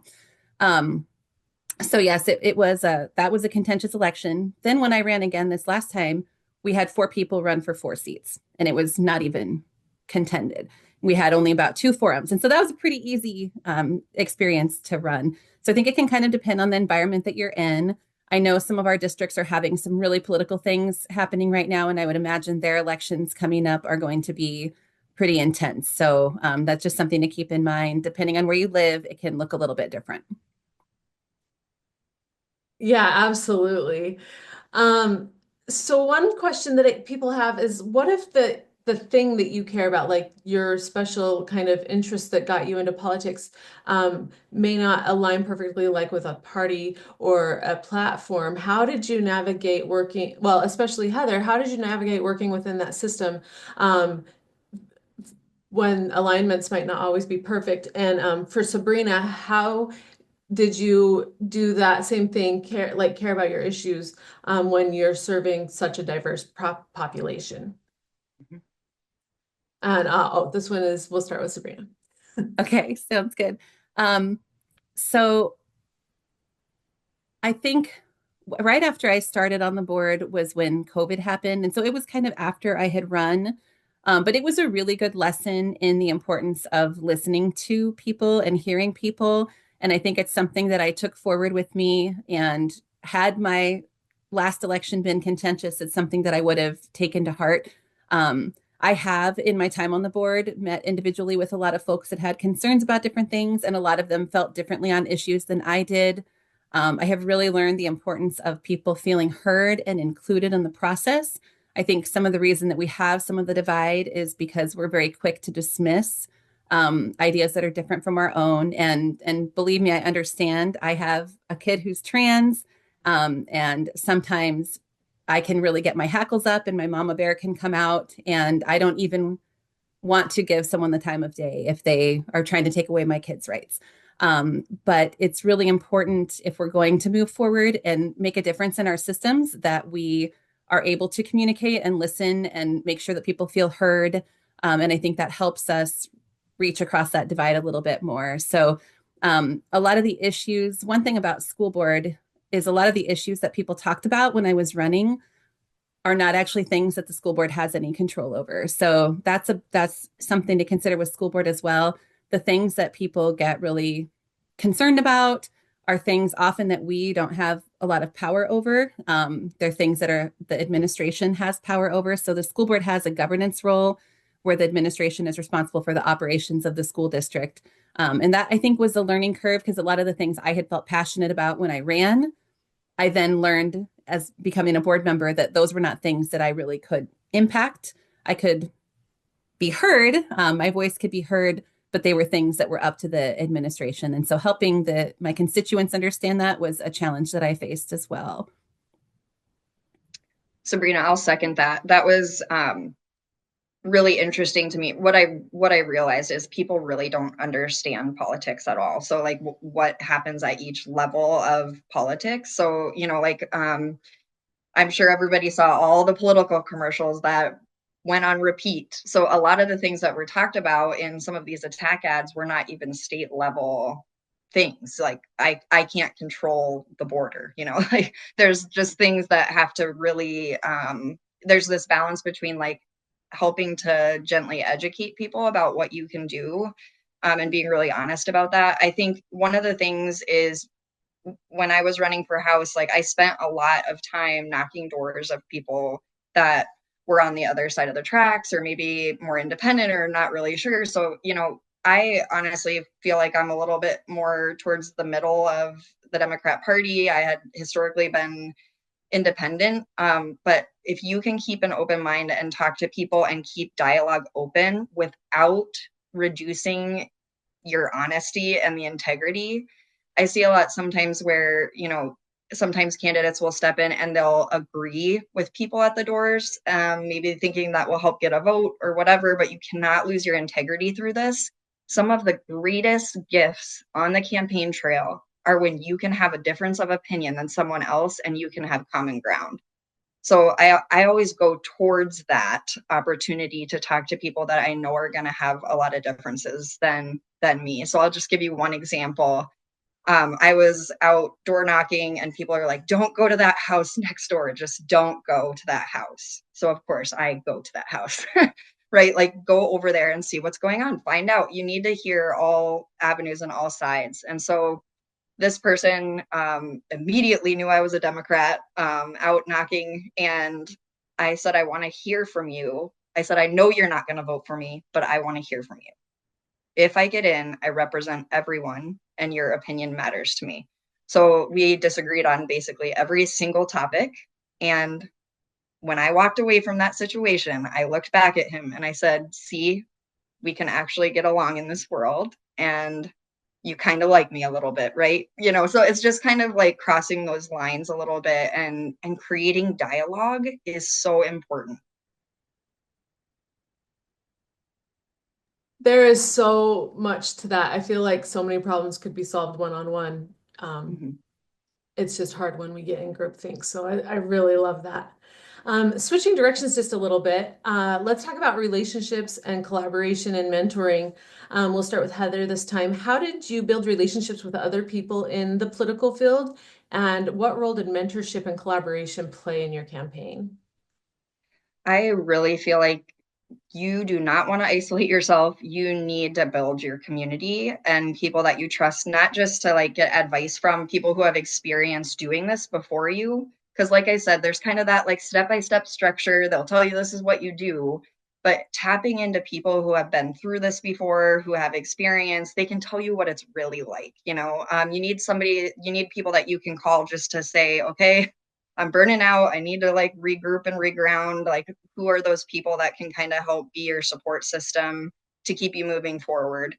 So yes, that was a contentious election. Then when I ran again this last time, we had 4 people run for 4 seats, and it was not even contended. We had only about 2 forums. And so that was a pretty easy experience to run. So I think it can kind of depend on the environment that you're in. I know some of our districts are having some really political things happening right now, and I would imagine their elections coming up are going to be pretty intense. So that's just something to keep in mind. Depending on where you live, it can look a little bit different. Yeah, absolutely. So one question that people have is, what if the thing that you care about, like your special kind of interest that got you into politics, may not align perfectly like with a party or a platform? How did you navigate working, well, especially Heather, how did you navigate working within that system when alignments might not always be perfect? And for Sabrina, how did you do that same thing, care about your issues when you're serving such a diverse population? Mhm. And this one is, we'll start with Sabrina. Okay, sounds good. So I think right after I started on the board was when COVID happened. And so it was kind of after I had run. But it was a really good lesson in the importance of listening to people and hearing people. And I think it's something that I took forward with me, and had my last election been contentious, it's something that I would have taken to heart. I have, in my time on the board, met individually with a lot of folks that had concerns about different things, and a lot of them felt differently on issues than I did. I have really learned the importance of people feeling heard and included in the process. I think some of the reason that we have some of the divide is because we're very quick to dismiss ideas that are different from our own. And believe me, I understand. I have a kid who's trans, and sometimes I can really get my hackles up and my mama bear can come out, and I don't even want to give someone the time of day if they are trying to take away my kids' rights. But it's really important if we're going to move forward and make a difference in our systems that we are able to communicate and listen and make sure that people feel heard. And I think that helps us reach across that divide a little bit more. So a lot of the issues, one thing about school board is a lot of the issues that people talked about when I was running are not actually things that the school board has any control over. So that's something to consider with school board as well. The things that people get really concerned about are things often that we don't have a lot of power over. They're things that the administration has power over. So the school board has a governance role where the administration is responsible for the operations of the school district. And that I think was a learning curve because a lot of the things I had felt passionate about when I ran, I then learned as becoming a board member that those were not things that I really could impact. I could be heard, my voice could be heard, but they were things that were up to the administration. And so helping my constituents understand that was a challenge that I faced as well. Sabrina, I'll second that. That was really interesting to me. What I realized is people really don't understand politics at all. So like what happens at each level of politics. So, like I'm sure everybody saw all the political commercials that went on repeat. So a lot of the things that were talked about in some of these attack ads were not even state level things. Like I can't control the border, like there's just things that have to really there's this balance between like helping to gently educate people about what you can do, and being really honest about that. I think one of the things is when I was running for House, like I spent a lot of time knocking doors of people that were on the other side of the tracks or maybe more independent or not really sure. So, I honestly feel like I'm a little bit more towards the middle of the Democrat Party. I had historically been independent. But if you can keep an open mind and talk to people and keep dialogue open without reducing your honesty and the integrity, I see a lot sometimes where, sometimes candidates will step in and they'll agree with people at the doors, maybe thinking that will help get a vote or whatever, but you cannot lose your integrity through this. Some of the greatest gifts on the campaign trail are when you can have a difference of opinion than someone else and you can have common ground. So I always go towards that opportunity to talk to people that I know are going to have a lot of differences than me. So I'll just give you one example. I was out door knocking and people are like, don't go to that house next door. Just don't go to that house. So of course I go to that house, right? Like go over there and see what's going on. Find out. You need to hear all avenues and all sides. And so this person immediately knew I was a Democrat, out knocking. And I said, I want to hear from you. I said, I know you're not going to vote for me, but I want to hear from you. If I get in, I represent everyone and your opinion matters to me. So we disagreed on basically every single topic. And when I walked away from that situation, I looked back at him and I said, see, we can actually get along in this world. And you kind of like me a little bit, right? So it's just kind of like crossing those lines a little bit, and creating dialogue is so important. There is so much to that. I feel like so many problems could be solved one-on-one. It's just hard when we get in groupthink. So I really love that. Switching directions just a little bit, let's talk about relationships and collaboration and mentoring. We'll start with Heather this time. How did you build relationships with other people in the political field? And what role did mentorship and collaboration play in your campaign? I really feel like you do not want to isolate yourself. You need to build your community and people that you trust, not just to like get advice from people who have experience doing this before you. Because like I said, there's kind of that like step-by-step structure. They'll tell you this is what you do. but tapping into people who have been through this before, who have experience, they can tell you what it's really like. You need people that you can call just to say, okay, I'm burning out. I need to like regroup and reground. Like, who are those people that can kind of help be your support system to keep you moving forward?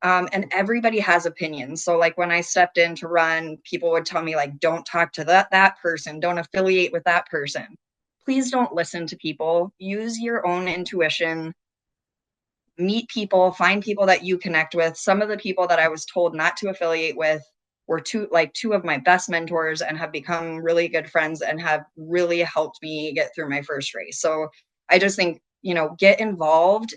And everybody has opinions. So like when I stepped in to run, people would tell me like, don't talk to that person, don't affiliate with that person. Please don't listen to people. Use your own intuition. Meet people, find people that you connect with. Some of the people that I was told not to affiliate with were two of my best mentors and have become really good friends and have really helped me get through my first race. So I just think, get involved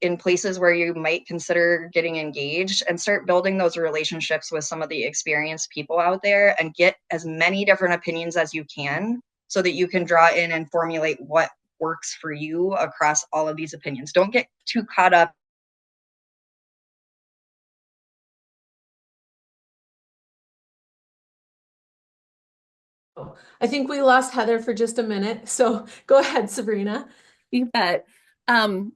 in places where you might consider getting engaged and start building those relationships with some of the experienced people out there and get as many different opinions as you can so that you can draw in and formulate what works for you across all of these opinions. Don't get too caught up. I think we lost Heather for just a minute. So go ahead, Sabrina. You bet. So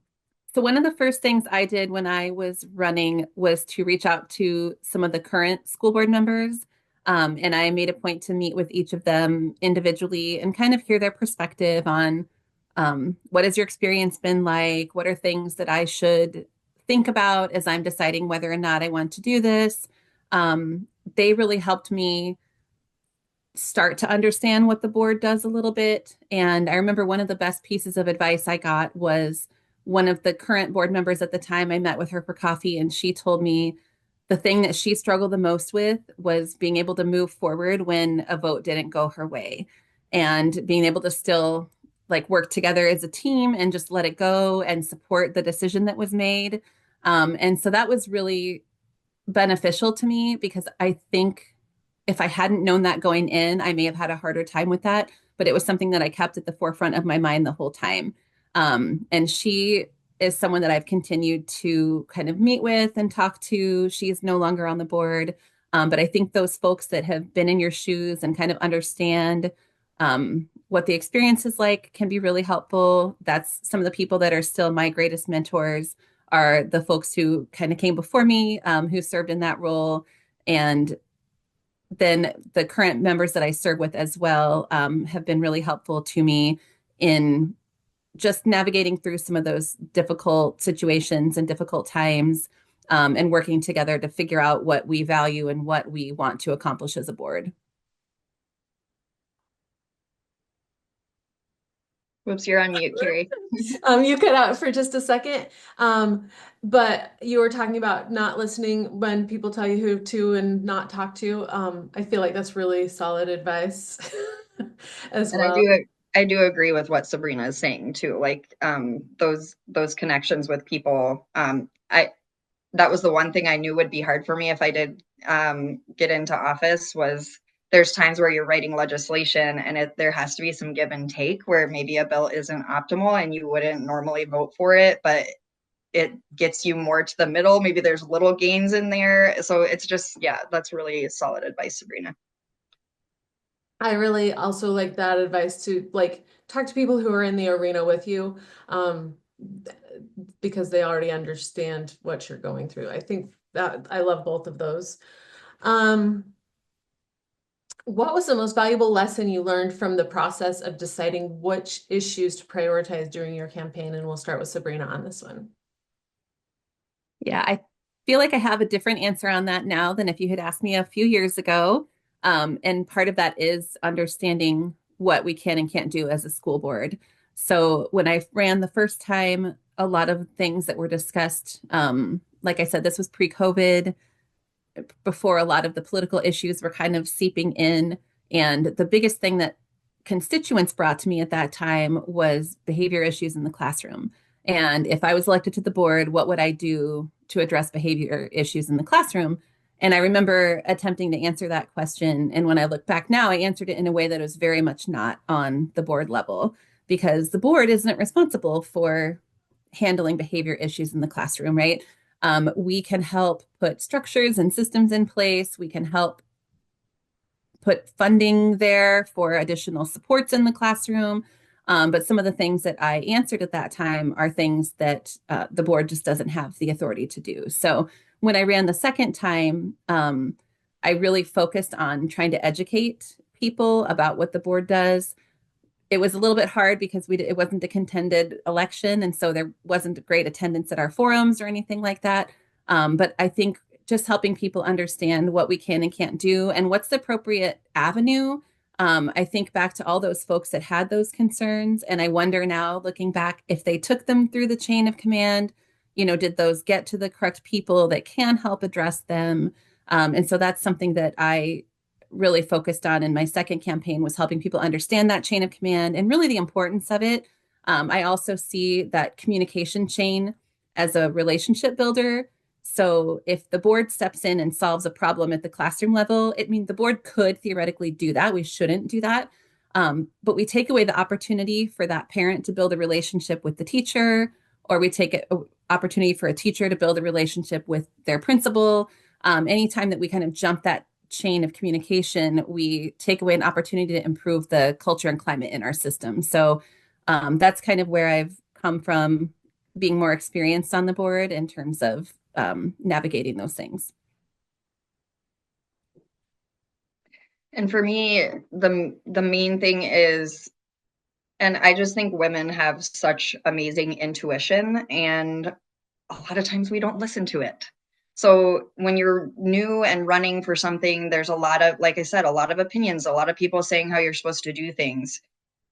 one of the first things I did when I was running was to reach out to some of the current school board members. And I made a point to meet with each of them individually and kind of hear their perspective on what has your experience been like? What are things that I should think about as I'm deciding whether or not I want to do this? They really helped me start to understand what the board does a little bit. And I remember one of the best pieces of advice I got was one of the current board members at the time. I met with her for coffee, and she told me the thing that she struggled the most with was being able to move forward when a vote didn't go her way, and being able to still like work together as a team and just let it go and support the decision that was made. And so that was really beneficial to me, because I think if I hadn't known that going in, I may have had a harder time with that, but it was something that I kept at the forefront of my mind the whole time. And she is someone that I've continued to kind of meet with and talk to. She's no longer on the board. But I think those folks that have been in your shoes and kind of understand what the experience is like can be really helpful. That's some of the people that are still my greatest mentors are the folks who kind of came before me, who served in that role. And then the current members that I serve with as well have been really helpful to me in just navigating through some of those difficult situations and difficult times, and working together to figure out what we value and what we want to accomplish as a board. Whoops, you're on mute, Carrie. You cut out for just a second. But you were talking about not listening when people tell you who to and not talk to. I feel like that's really solid advice as And well. I do agree with what Sabrina is saying too. Like those connections with people. That was the one thing I knew would be hard for me if I did get into office was there's times where you're writing legislation and there has to be some give and take where maybe a bill isn't optimal and you wouldn't normally vote for it, but it gets you more to the middle. Maybe there's little gains in there. So it's just, yeah, that's really solid advice, Sabrina. I really also like that advice to like talk to people who are in the arena with you, because they already understand what you're going through. I think that I love both of those. What was the most valuable lesson you learned from the process of deciding which issues to prioritize during your campaign? And we'll start with Sabrina on this one. Yeah, I feel like I have a different answer on that now than if you had asked me a few years ago. And part of that is understanding what we can and can't do as a school board. So when I ran the first time, a lot of things that were discussed, like I said, this was pre-COVID, before a lot of the political issues were kind of seeping in. And the biggest thing that constituents brought to me at that time was behavior issues in the classroom. And if I was elected to the board, what would I do to address behavior issues in the classroom? And I remember attempting to answer that question. And when I look back now, I answered it in a way that was very much not on the board level, because the board isn't responsible for handling behavior issues in the classroom, right? We can help put structures and systems in place. We can help put funding there for additional supports in the classroom. But some of the things that I answered at that time are things that the board just doesn't have the authority to do. So when I ran the second time, I really focused on trying to educate people about what the board does. It was a little bit hard because it wasn't a contended election, and so there wasn't great attendance at our forums or anything like that. But I think just helping people understand what we can and can't do and what's the appropriate avenue. I think back to all those folks that had those concerns, and I wonder now, looking back, if they took them through the chain of command, did those get to the correct people that can help address them? And so that's something that I really focused on in my second campaign, was helping people understand that chain of command and really the importance of it. I also see that communication chain as a relationship builder. So if the board steps in and solves a problem at the classroom level, the board could theoretically do that. We shouldn't do that. But we take away the opportunity for that parent to build a relationship with the teacher, or we take an opportunity for a teacher to build a relationship with their principal. Anytime that we kind of jump that chain of communication, we take away an opportunity to improve the culture and climate in our system. So that's kind of where I've come from, being more experienced on the board in terms of navigating those things. And for me, the main thing is, and I just think women have such amazing intuition, and a lot of times we don't listen to it. So when you're new and running for something, there's a lot of, like I said, a lot of opinions, a lot of people saying how you're supposed to do things.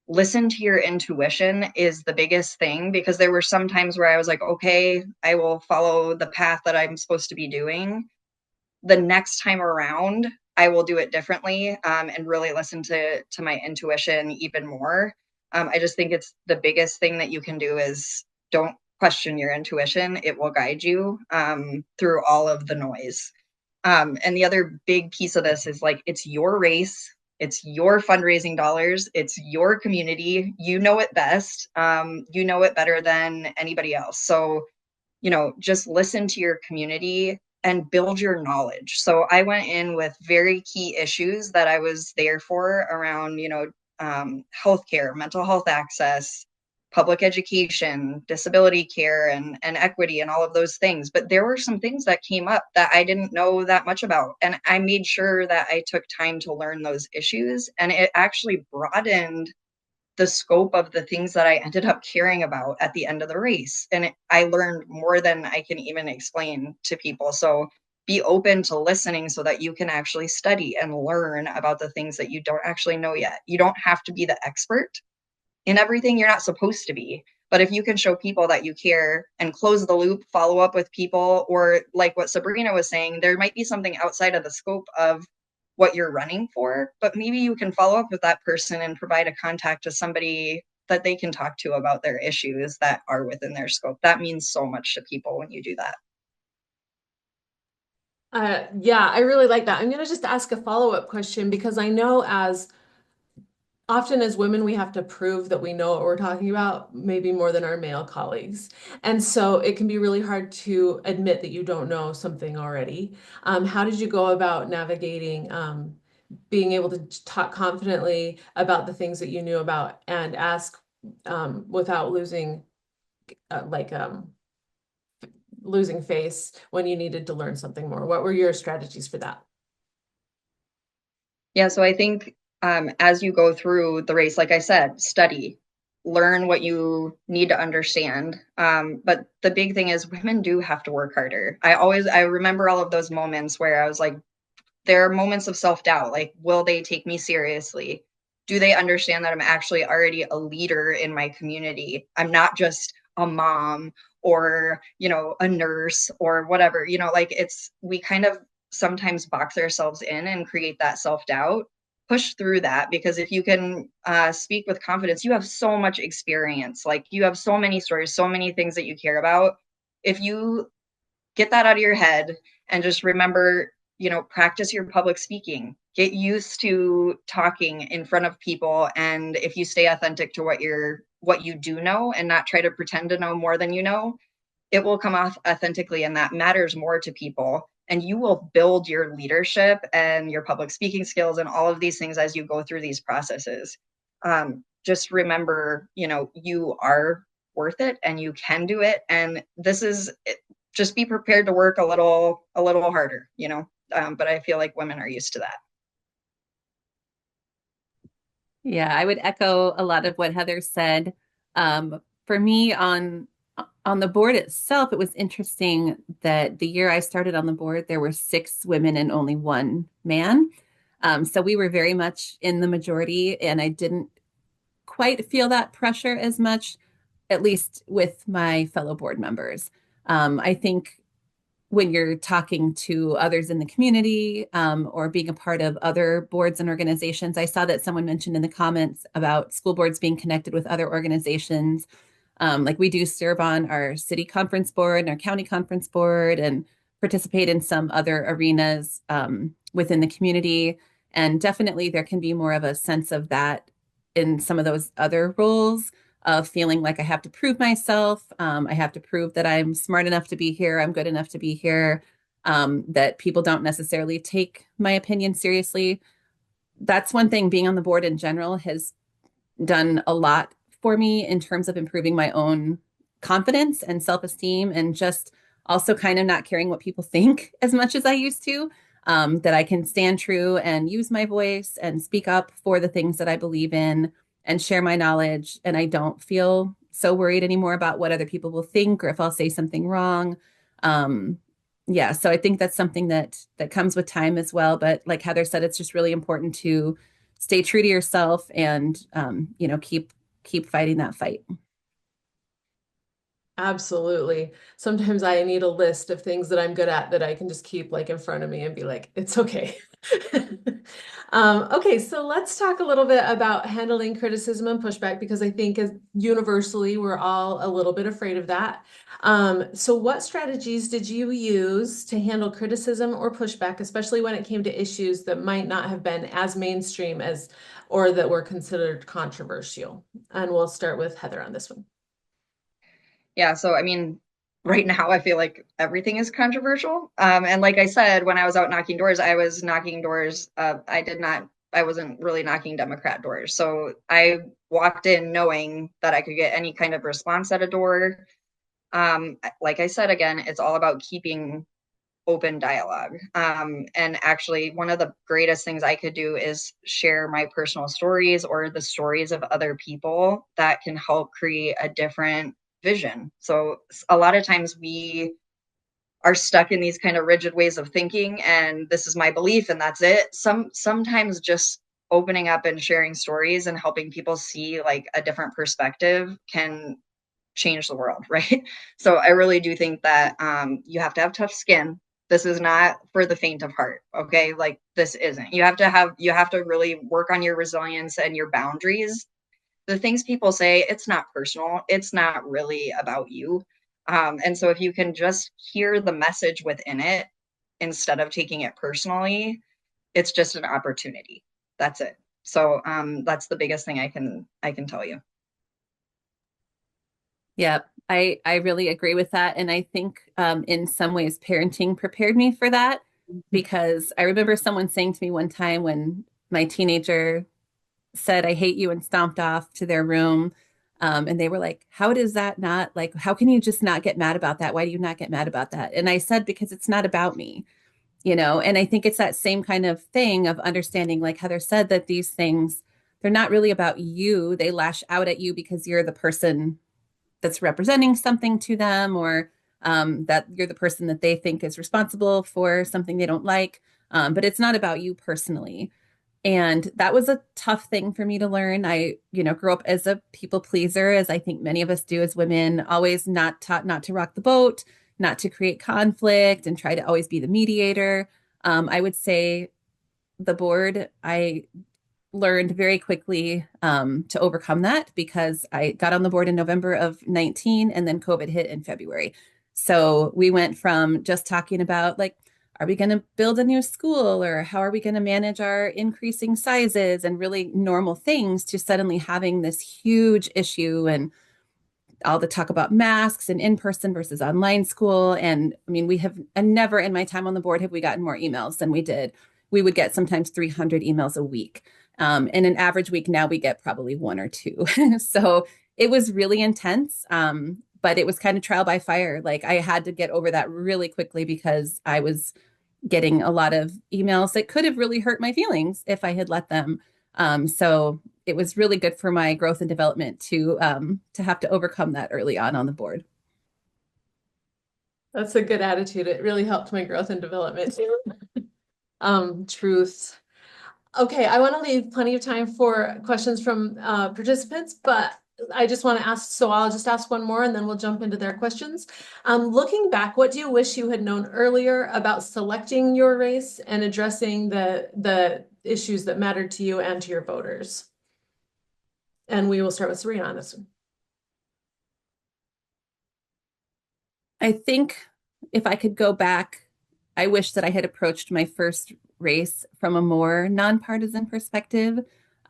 Listen to your intuition is the biggest thing, because there were some times where I was like, okay, I will follow the path that I'm supposed to be doing. The next time around, I will do it differently, and really listen to my intuition even more. I just think it's the biggest thing that you can do is don't question your intuition. It will guide you through all of the noise. And the other big piece of this is, like, it's your race. It's your fundraising dollars. It's your community. You know it best. You know it better than anybody else. So, just listen to your community and build your knowledge. So I went in with very key issues that I was there for around, healthcare, mental health access, public education, disability care, and equity, and all of those things. But there were some things that came up that I didn't know that much about. And I made sure that I took time to learn those issues. And it actually broadened the scope of the things that I ended up caring about at the end of the race. And I learned more than I can even explain to people. So be open to listening so that you can actually study and learn about the things that you don't actually know yet. You don't have to be the expert in everything. You're not supposed to be. But if you can show people that you care and close the loop, follow up with people, or like what Sabrina was saying, there might be something outside of the scope of what you're running for, but maybe you can follow up with that person and provide a contact to somebody that they can talk to about their issues that are within their scope. That means so much to people when you do that. Yeah, I really like that. I'm going to just ask a follow-up question, because I know often as women, we have to prove that we know what we're talking about, maybe more than our male colleagues. And so it can be really hard to admit that you don't know something already. How did you go about navigating being able to talk confidently about the things that you knew about and ask without losing losing face when you needed to learn something more? What were your strategies for that? Yeah, so I think as you go through the race, like I said, study, learn what you need to understand. But the big thing is, women do have to work harder. I remember all of those moments where I was like, there are moments of self-doubt, like, will they take me seriously? Do they understand that I'm actually already a leader in my community? I'm not just a mom or, a nurse or whatever, like, we kind of sometimes box ourselves in and create that self-doubt. Push through that, because if you can speak with confidence, you have so much experience, like, you have so many stories, so many things that you care about. If you get that out of your head and just remember, practice your public speaking, get used to talking in front of people. And if you stay authentic to what you do know and not try to pretend to know more than you know, it will come off authentically, and that matters more to people. And you will build your leadership and your public speaking skills and all of these things as you go through these processes. just remember, you are worth it and you can do it. And just be prepared to work a little harder, but I feel like women are used to that. Yeah, I would echo a lot of what Heather said. For me on the board itself, it was interesting that the year I started on the board, there were 6 women and only 1 man. So we were very much in the majority, and I didn't quite feel that pressure as much, at least with my fellow board members. I think when you're talking to others in the community, or being a part of other boards and organizations, I saw that someone mentioned in the comments about school boards being connected with other organizations. Like we do serve on our city conference board and our county conference board and participate in some other arenas within the community. And definitely there can be more of a sense of that in some of those other roles of feeling like I have to prove myself. I have to prove that I'm smart enough to be here. I'm good enough to be here. That people don't necessarily take my opinion seriously. That's one thing being on the board in general has done a lot for me in terms of improving my own confidence and self-esteem, and just also kind of not caring what people think as much as I used to. That I can stand true and use my voice and speak up for the things that I believe in and share my knowledge. And I don't feel so worried anymore about what other people will think or if I'll say something wrong. Yeah, so I think that's something that comes with time as well. But like Heather said, it's just really important to stay true to yourself and keep fighting that fight. Absolutely. Sometimes I need a list of things that I'm good at that I can just keep like in front of me and be like, it's okay. Okay, so let's talk a little bit about handling criticism and pushback, because I think as universally we're all a little bit afraid of that. So what strategies did you use to handle criticism or pushback, especially when it came to issues that might not have been as mainstream as or that were considered controversial? And we'll start with Heather on this one. Yeah, so I mean, right now I feel like everything is controversial. And like I said, when I was out knocking doors, I was knocking doors. I wasn't really knocking Democrat doors. So I walked in knowing that I could get any kind of response at a door. Like I said, again, it's all about keeping open dialogue. And actually, one of the greatest things I could do is share my personal stories or the stories of other people that can help create a different vision. So a lot of times we are stuck in these kind of rigid ways of thinking, and this is my belief and that's it. Sometimes just opening up and sharing stories and helping people see like a different perspective can change the world, right? So I really do think that you have to have tough skin. This is not for the faint of heart, okay? Like this isn't. You have to really work on your resilience and your boundaries. The things people say, it's not personal. It's not really about you. And so if you can just hear the message within it instead of taking it personally, it's just an opportunity. That's it. So that's the biggest thing I can tell you. Yeah, I really agree with that. And I think in some ways parenting prepared me for that, because I remember someone saying to me one time when my teenager said, I hate you, and stomped off to their room. And they were like, how does that not, like, how can you just not get mad about that? Why do you not get mad about that? And I said, because it's not about me, and I think it's that same kind of thing of understanding, like Heather said, that these things, they're not really about you. They lash out at you because you're the person that's representing something to them, or that you're the person that they think is responsible for something they don't like. But it's not about you personally. And that was a tough thing for me to learn. I, grew up as a people pleaser, as I think many of us do as women, always not taught not to rock the boat, not to create conflict, and try to always be the mediator. I would say the board, I learned very quickly to overcome that, because I got on the board in November of 19, and then COVID hit in February. So we went from just talking about like, are we going to build a new school, or how are we going to manage our increasing sizes and really normal things, to suddenly having this huge issue and all the talk about masks and in-person versus online school. And I mean, we have never in my time on the board have we gotten more emails than we did we would get sometimes 300 emails a week. In an average week now, we get probably one or two. So it was really intense, but it was kind of trial by fire. Like I had to get over that really quickly because I was getting a lot of emails that could have really hurt my feelings if I had let them. So it was really good for my growth and development to have to overcome that early on the board. That's a good attitude. It really helped my growth and development too. Truth. Okay, I want to leave plenty of time for questions from participants, but I just want to ask, so I'll just ask one more and then we'll jump into their questions. Looking back, what do you wish you had known earlier about selecting your race and addressing the issues that mattered to you and to your voters? And we will start with Serena on this one. I think if I could go back, I wish that I had approached my first race from a more nonpartisan perspective.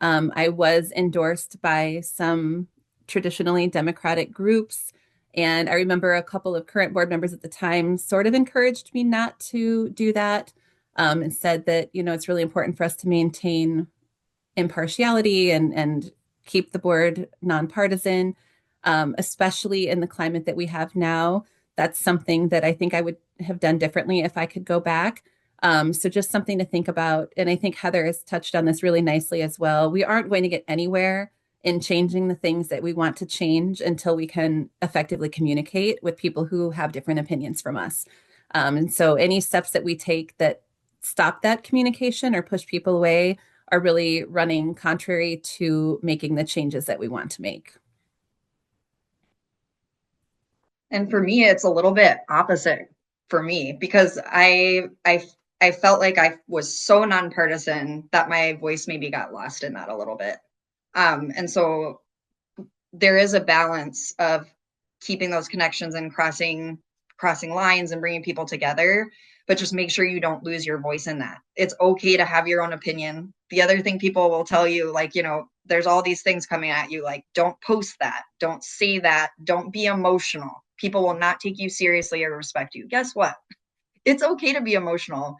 I was endorsed by some traditionally Democratic groups, and I remember a couple of current board members at the time sort of encouraged me not to do that, and said that, you know, it's really important for us to maintain impartiality and keep the board nonpartisan, especially in the climate that we have now. That's something that I think I would have done differently if I could go back. So just something to think about. And I think Heather has touched on this really nicely as well. We aren't going to get anywhere in changing the things that we want to change until we can effectively communicate with people who have different opinions from us. And so any steps that we take that stop that communication or push people away are really running contrary to making the changes that we want to make. And for me, it's a little bit opposite for me because I felt like I was so nonpartisan that my voice maybe got lost in that a little bit. And so there is a balance of keeping those connections and crossing lines and bringing people together, but just make sure you don't lose your voice in that. It's okay to have your own opinion. The other thing people will tell you, like, you know, there's all these things coming at you, like, don't post that, don't say that, don't be emotional. People will not take you seriously or respect you. Guess what? It's okay to be emotional.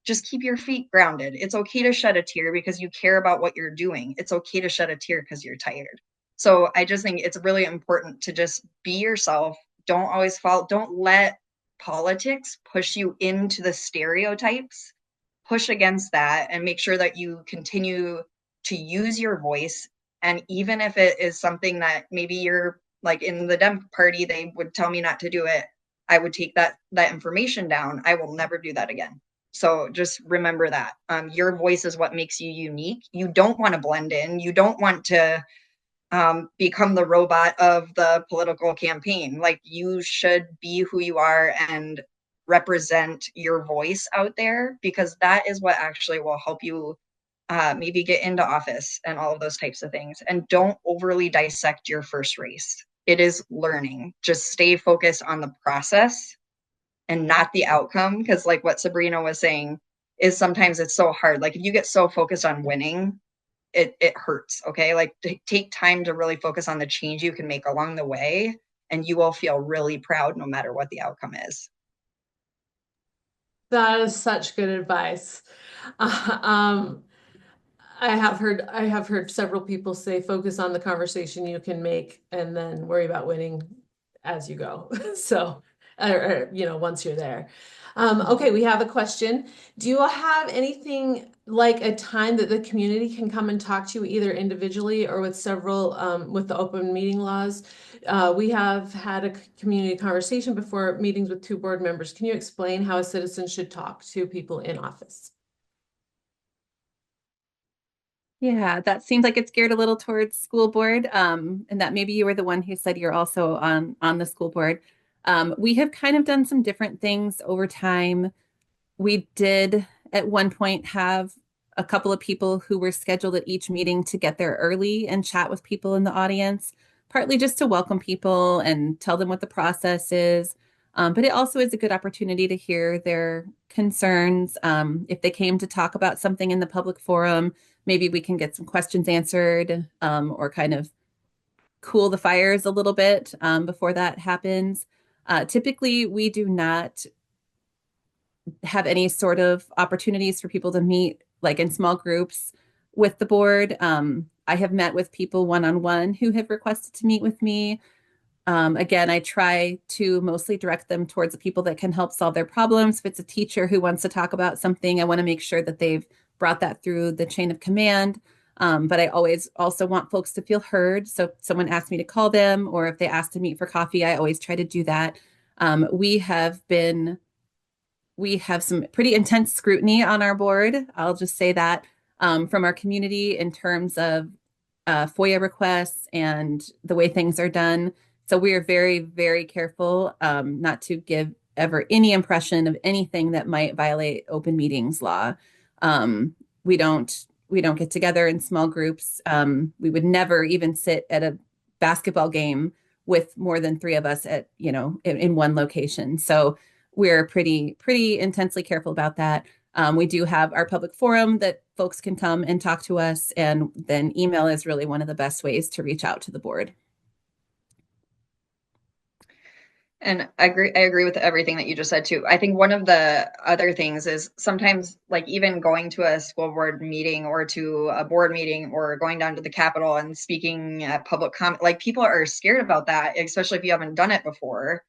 Just keep your feet grounded. It's okay to shed a tear because you care about what you're doing. It's okay to shed a tear because you're tired. So I just think it's really important to just be yourself. Don't always don't let politics push you into the stereotypes. Push against that and make sure that you continue to use your voice. And even if it is something that maybe you're like in the Dem party, they would tell me not to do it, I would take that information down. I will never do that again. So just remember that your voice is what makes you unique. You don't want to blend in. You don't want to become the robot of the political campaign. Like, you should be who you are and represent your voice out there, because that is what actually will help you maybe get into office and all of those types of things. And don't overly dissect your first race. It is learning. Just stay focused on the process and not the outcome. Because like what Sabrina was saying, is sometimes it's so hard. Like if you get so focused on winning, it hurts. Okay. Like take time to really focus on the change you can make along the way, and you will feel really proud no matter what the outcome is. That is such good advice. I have heard several people say focus on the conversation you can make and then worry about winning as you go. So, you know, once you're there. Okay, we have a question. Do you have anything like a time that the community can come and talk to you either individually or with several, with the open meeting laws? We have had a community conversation before meetings with 2 board members. Can you explain how a citizen should talk to people in office? Yeah, that seems like it's geared a little towards school board, and that maybe you were the one who said you're also on the school board. We have kind of done some different things over time. We did at one point have a couple of people who were scheduled at each meeting to get there early and chat with people in the audience, partly just to welcome people and tell them what the process is. But it also is a good opportunity to hear their concerns. If they came to talk about something in the public forum, maybe we can get some questions answered, or kind of cool the fires a little bit before that happens. Typically, we do not have any sort of opportunities for people to meet like in small groups with the board. I have met with people one-on-one who have requested to meet with me. Again, I try to mostly direct them towards the people that can help solve their problems. If it's a teacher who wants to talk about something, I want to make sure that they've brought that through the chain of command. But I always also want folks to feel heard. So if someone asks me to call them, or if they ask to meet for coffee, I always try to do that. We have some pretty intense scrutiny on our board. I'll just say that from our community in terms of FOIA requests and the way things are done. So we are very, very careful not to give ever any impression of anything that might violate open meetings law. We don't get together in small groups. We would never even sit at a basketball game with more than 3 of us at, in one location. So we're pretty intensely careful about that. We do have our public forum that folks can come and talk to us, and then email is really one of the best ways to reach out to the board. And I agree with everything that you just said too. I think one of the other things is sometimes like even going to a school board meeting or to a board meeting or going down to the Capitol and speaking at public comment, like people are scared about that, especially if you haven't done it before.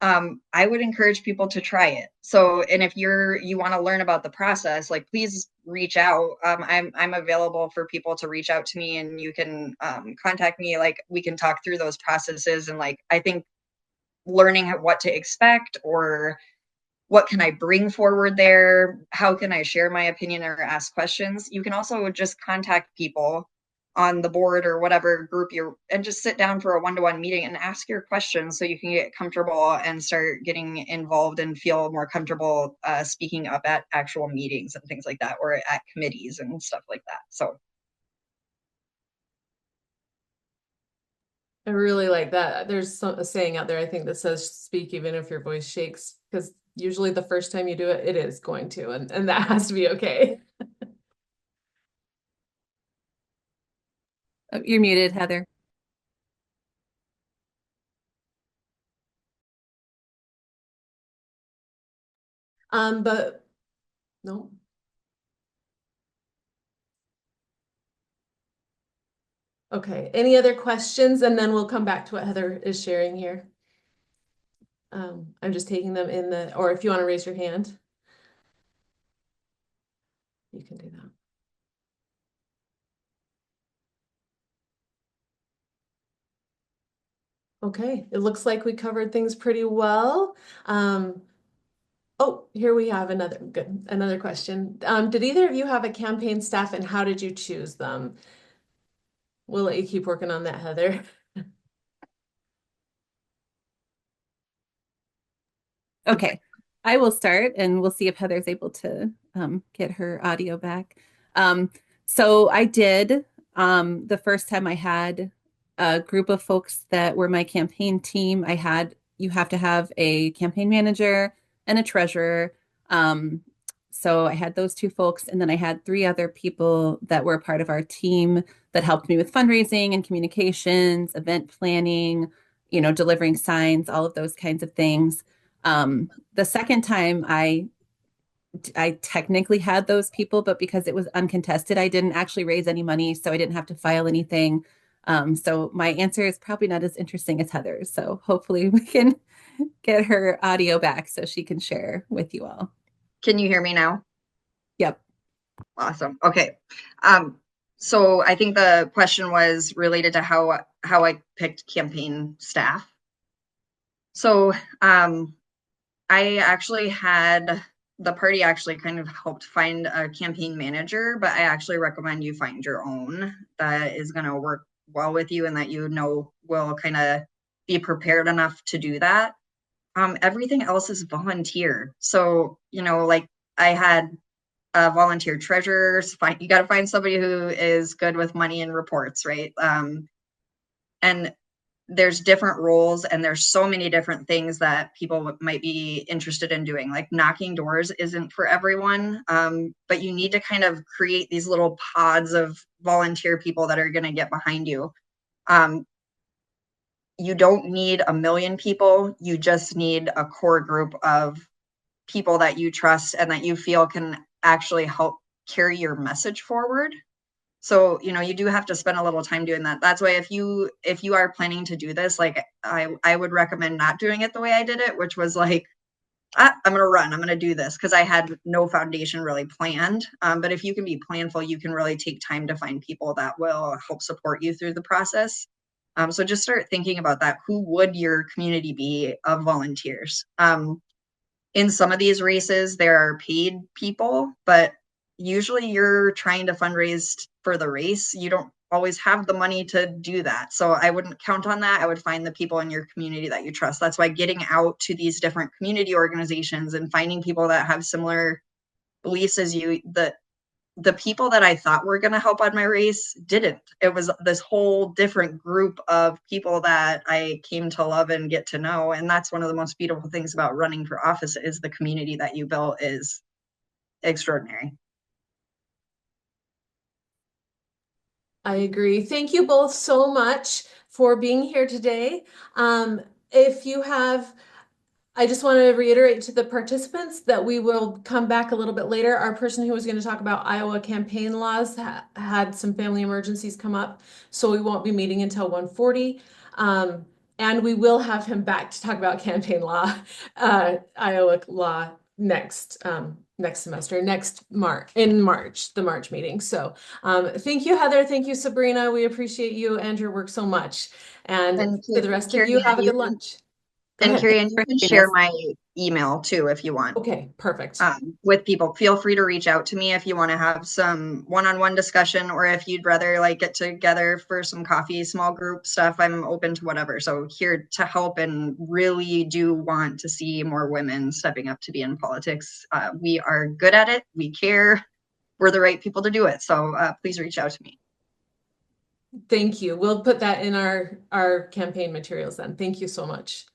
I would encourage people to try it. So, and if you want to learn about the process, like please reach out. I'm available for people to reach out to me, and you can contact me. Like we can talk through those processes. And like I think learning what to expect, or what can I bring forward there, how can I share my opinion or ask questions. You can also just contact people on the board or whatever group and just sit down for a one-to-one meeting and ask your questions so you can get comfortable and start getting involved and feel more comfortable speaking up at actual meetings and things like that, or at committees and stuff like that. So I really like that. There's a saying out there, I think, that says speak even if your voice shakes, because usually the first time you do it, it is going to, and that has to be okay. Oh, you're muted, Heather. But no. Okay, any other questions? And then we'll come back to what Heather is sharing here. I'm just taking them or if you want to raise your hand, you can do that. Okay, it looks like we covered things pretty well. Oh, here we have another question. Did either of you have a campaign staff, and how did you choose them? We'll let you keep working on that, Heather. Okay, I will start, and we'll see if Heather's able to get her audio back. So I did, the first time I had a group of folks that were my campaign team. You have to have a campaign manager and a treasurer. So I had those 2 folks, and then I had 3 other people that were a part of our team that helped me with fundraising and communications, event planning, delivering signs, all of those kinds of things. The second time I technically had those people, but because it was uncontested, I didn't actually raise any money, so I didn't have to file anything. So my answer is probably not as interesting as Heather's. So hopefully we can get her audio back so she can share with you all. can you hear me now? Yep. Awesome. Okay. So I think the question was related to how I picked campaign staff. So I actually had the party actually kind of helped find a campaign manager, but I actually recommend you find your own that is going to work well with you and that will kind of be prepared enough to do that. Everything else is volunteer. So, like I had volunteer treasurers. You got to find somebody who is good with money and reports, right? And there's different roles, and there's so many different things that people might be interested in doing. Like knocking doors isn't for everyone, but you need to kind of create these little pods of volunteer people that are going to get behind you. You don't need 1 million people. You just need a core group of people that you trust and that you feel can actually help carry your message forward. So, you know, you do have to spend a little time doing that. That's why if you are planning to do this, like I would recommend not doing it the way I did it, which was like, I'm going to run, I'm going to do this, because I had no foundation really planned. But if you can be planful, you can really take time to find people that will help support you through the process. So just start thinking about that. Who would your community be of volunteers? In some of these races, there are paid people, but usually you're trying to fundraise for the race. You don't always have the money to do that. So I wouldn't count on that. I would find the people in your community that you trust. That's why getting out to these different community organizations and finding people that have similar beliefs as you, the people that I thought were going to help on my race didn't. It was this whole different group of people that I came to love and get to know. And that's one of the most beautiful things about running for office, is the community that you built is extraordinary. I agree. Thank you both so much for being here today. If you have, I just want to reiterate to the participants that we will come back a little bit later. Our person who was going to talk about Iowa campaign laws had some family emergencies come up, so we won't be meeting until 1:40. And we will have him back to talk about campaign law, Iowa law next semester, in March, the March meeting. So thank you, Heather. Thank you, Sabrina. We appreciate you and your work so much. And for the rest of you, have a good lunch. Go And ahead. Carrie, and you can share my email too if you want. Okay, perfect. With people. Feel free to reach out to me if you want to have some one-on-one discussion, or if you'd rather like get together for some coffee, small group stuff. I'm open to whatever. So here to help, and really do want to see more women stepping up to be in politics. We are good at it. We care. We're the right people to do it. So please reach out to me. Thank you. We'll put that in our campaign materials then. Thank you so much.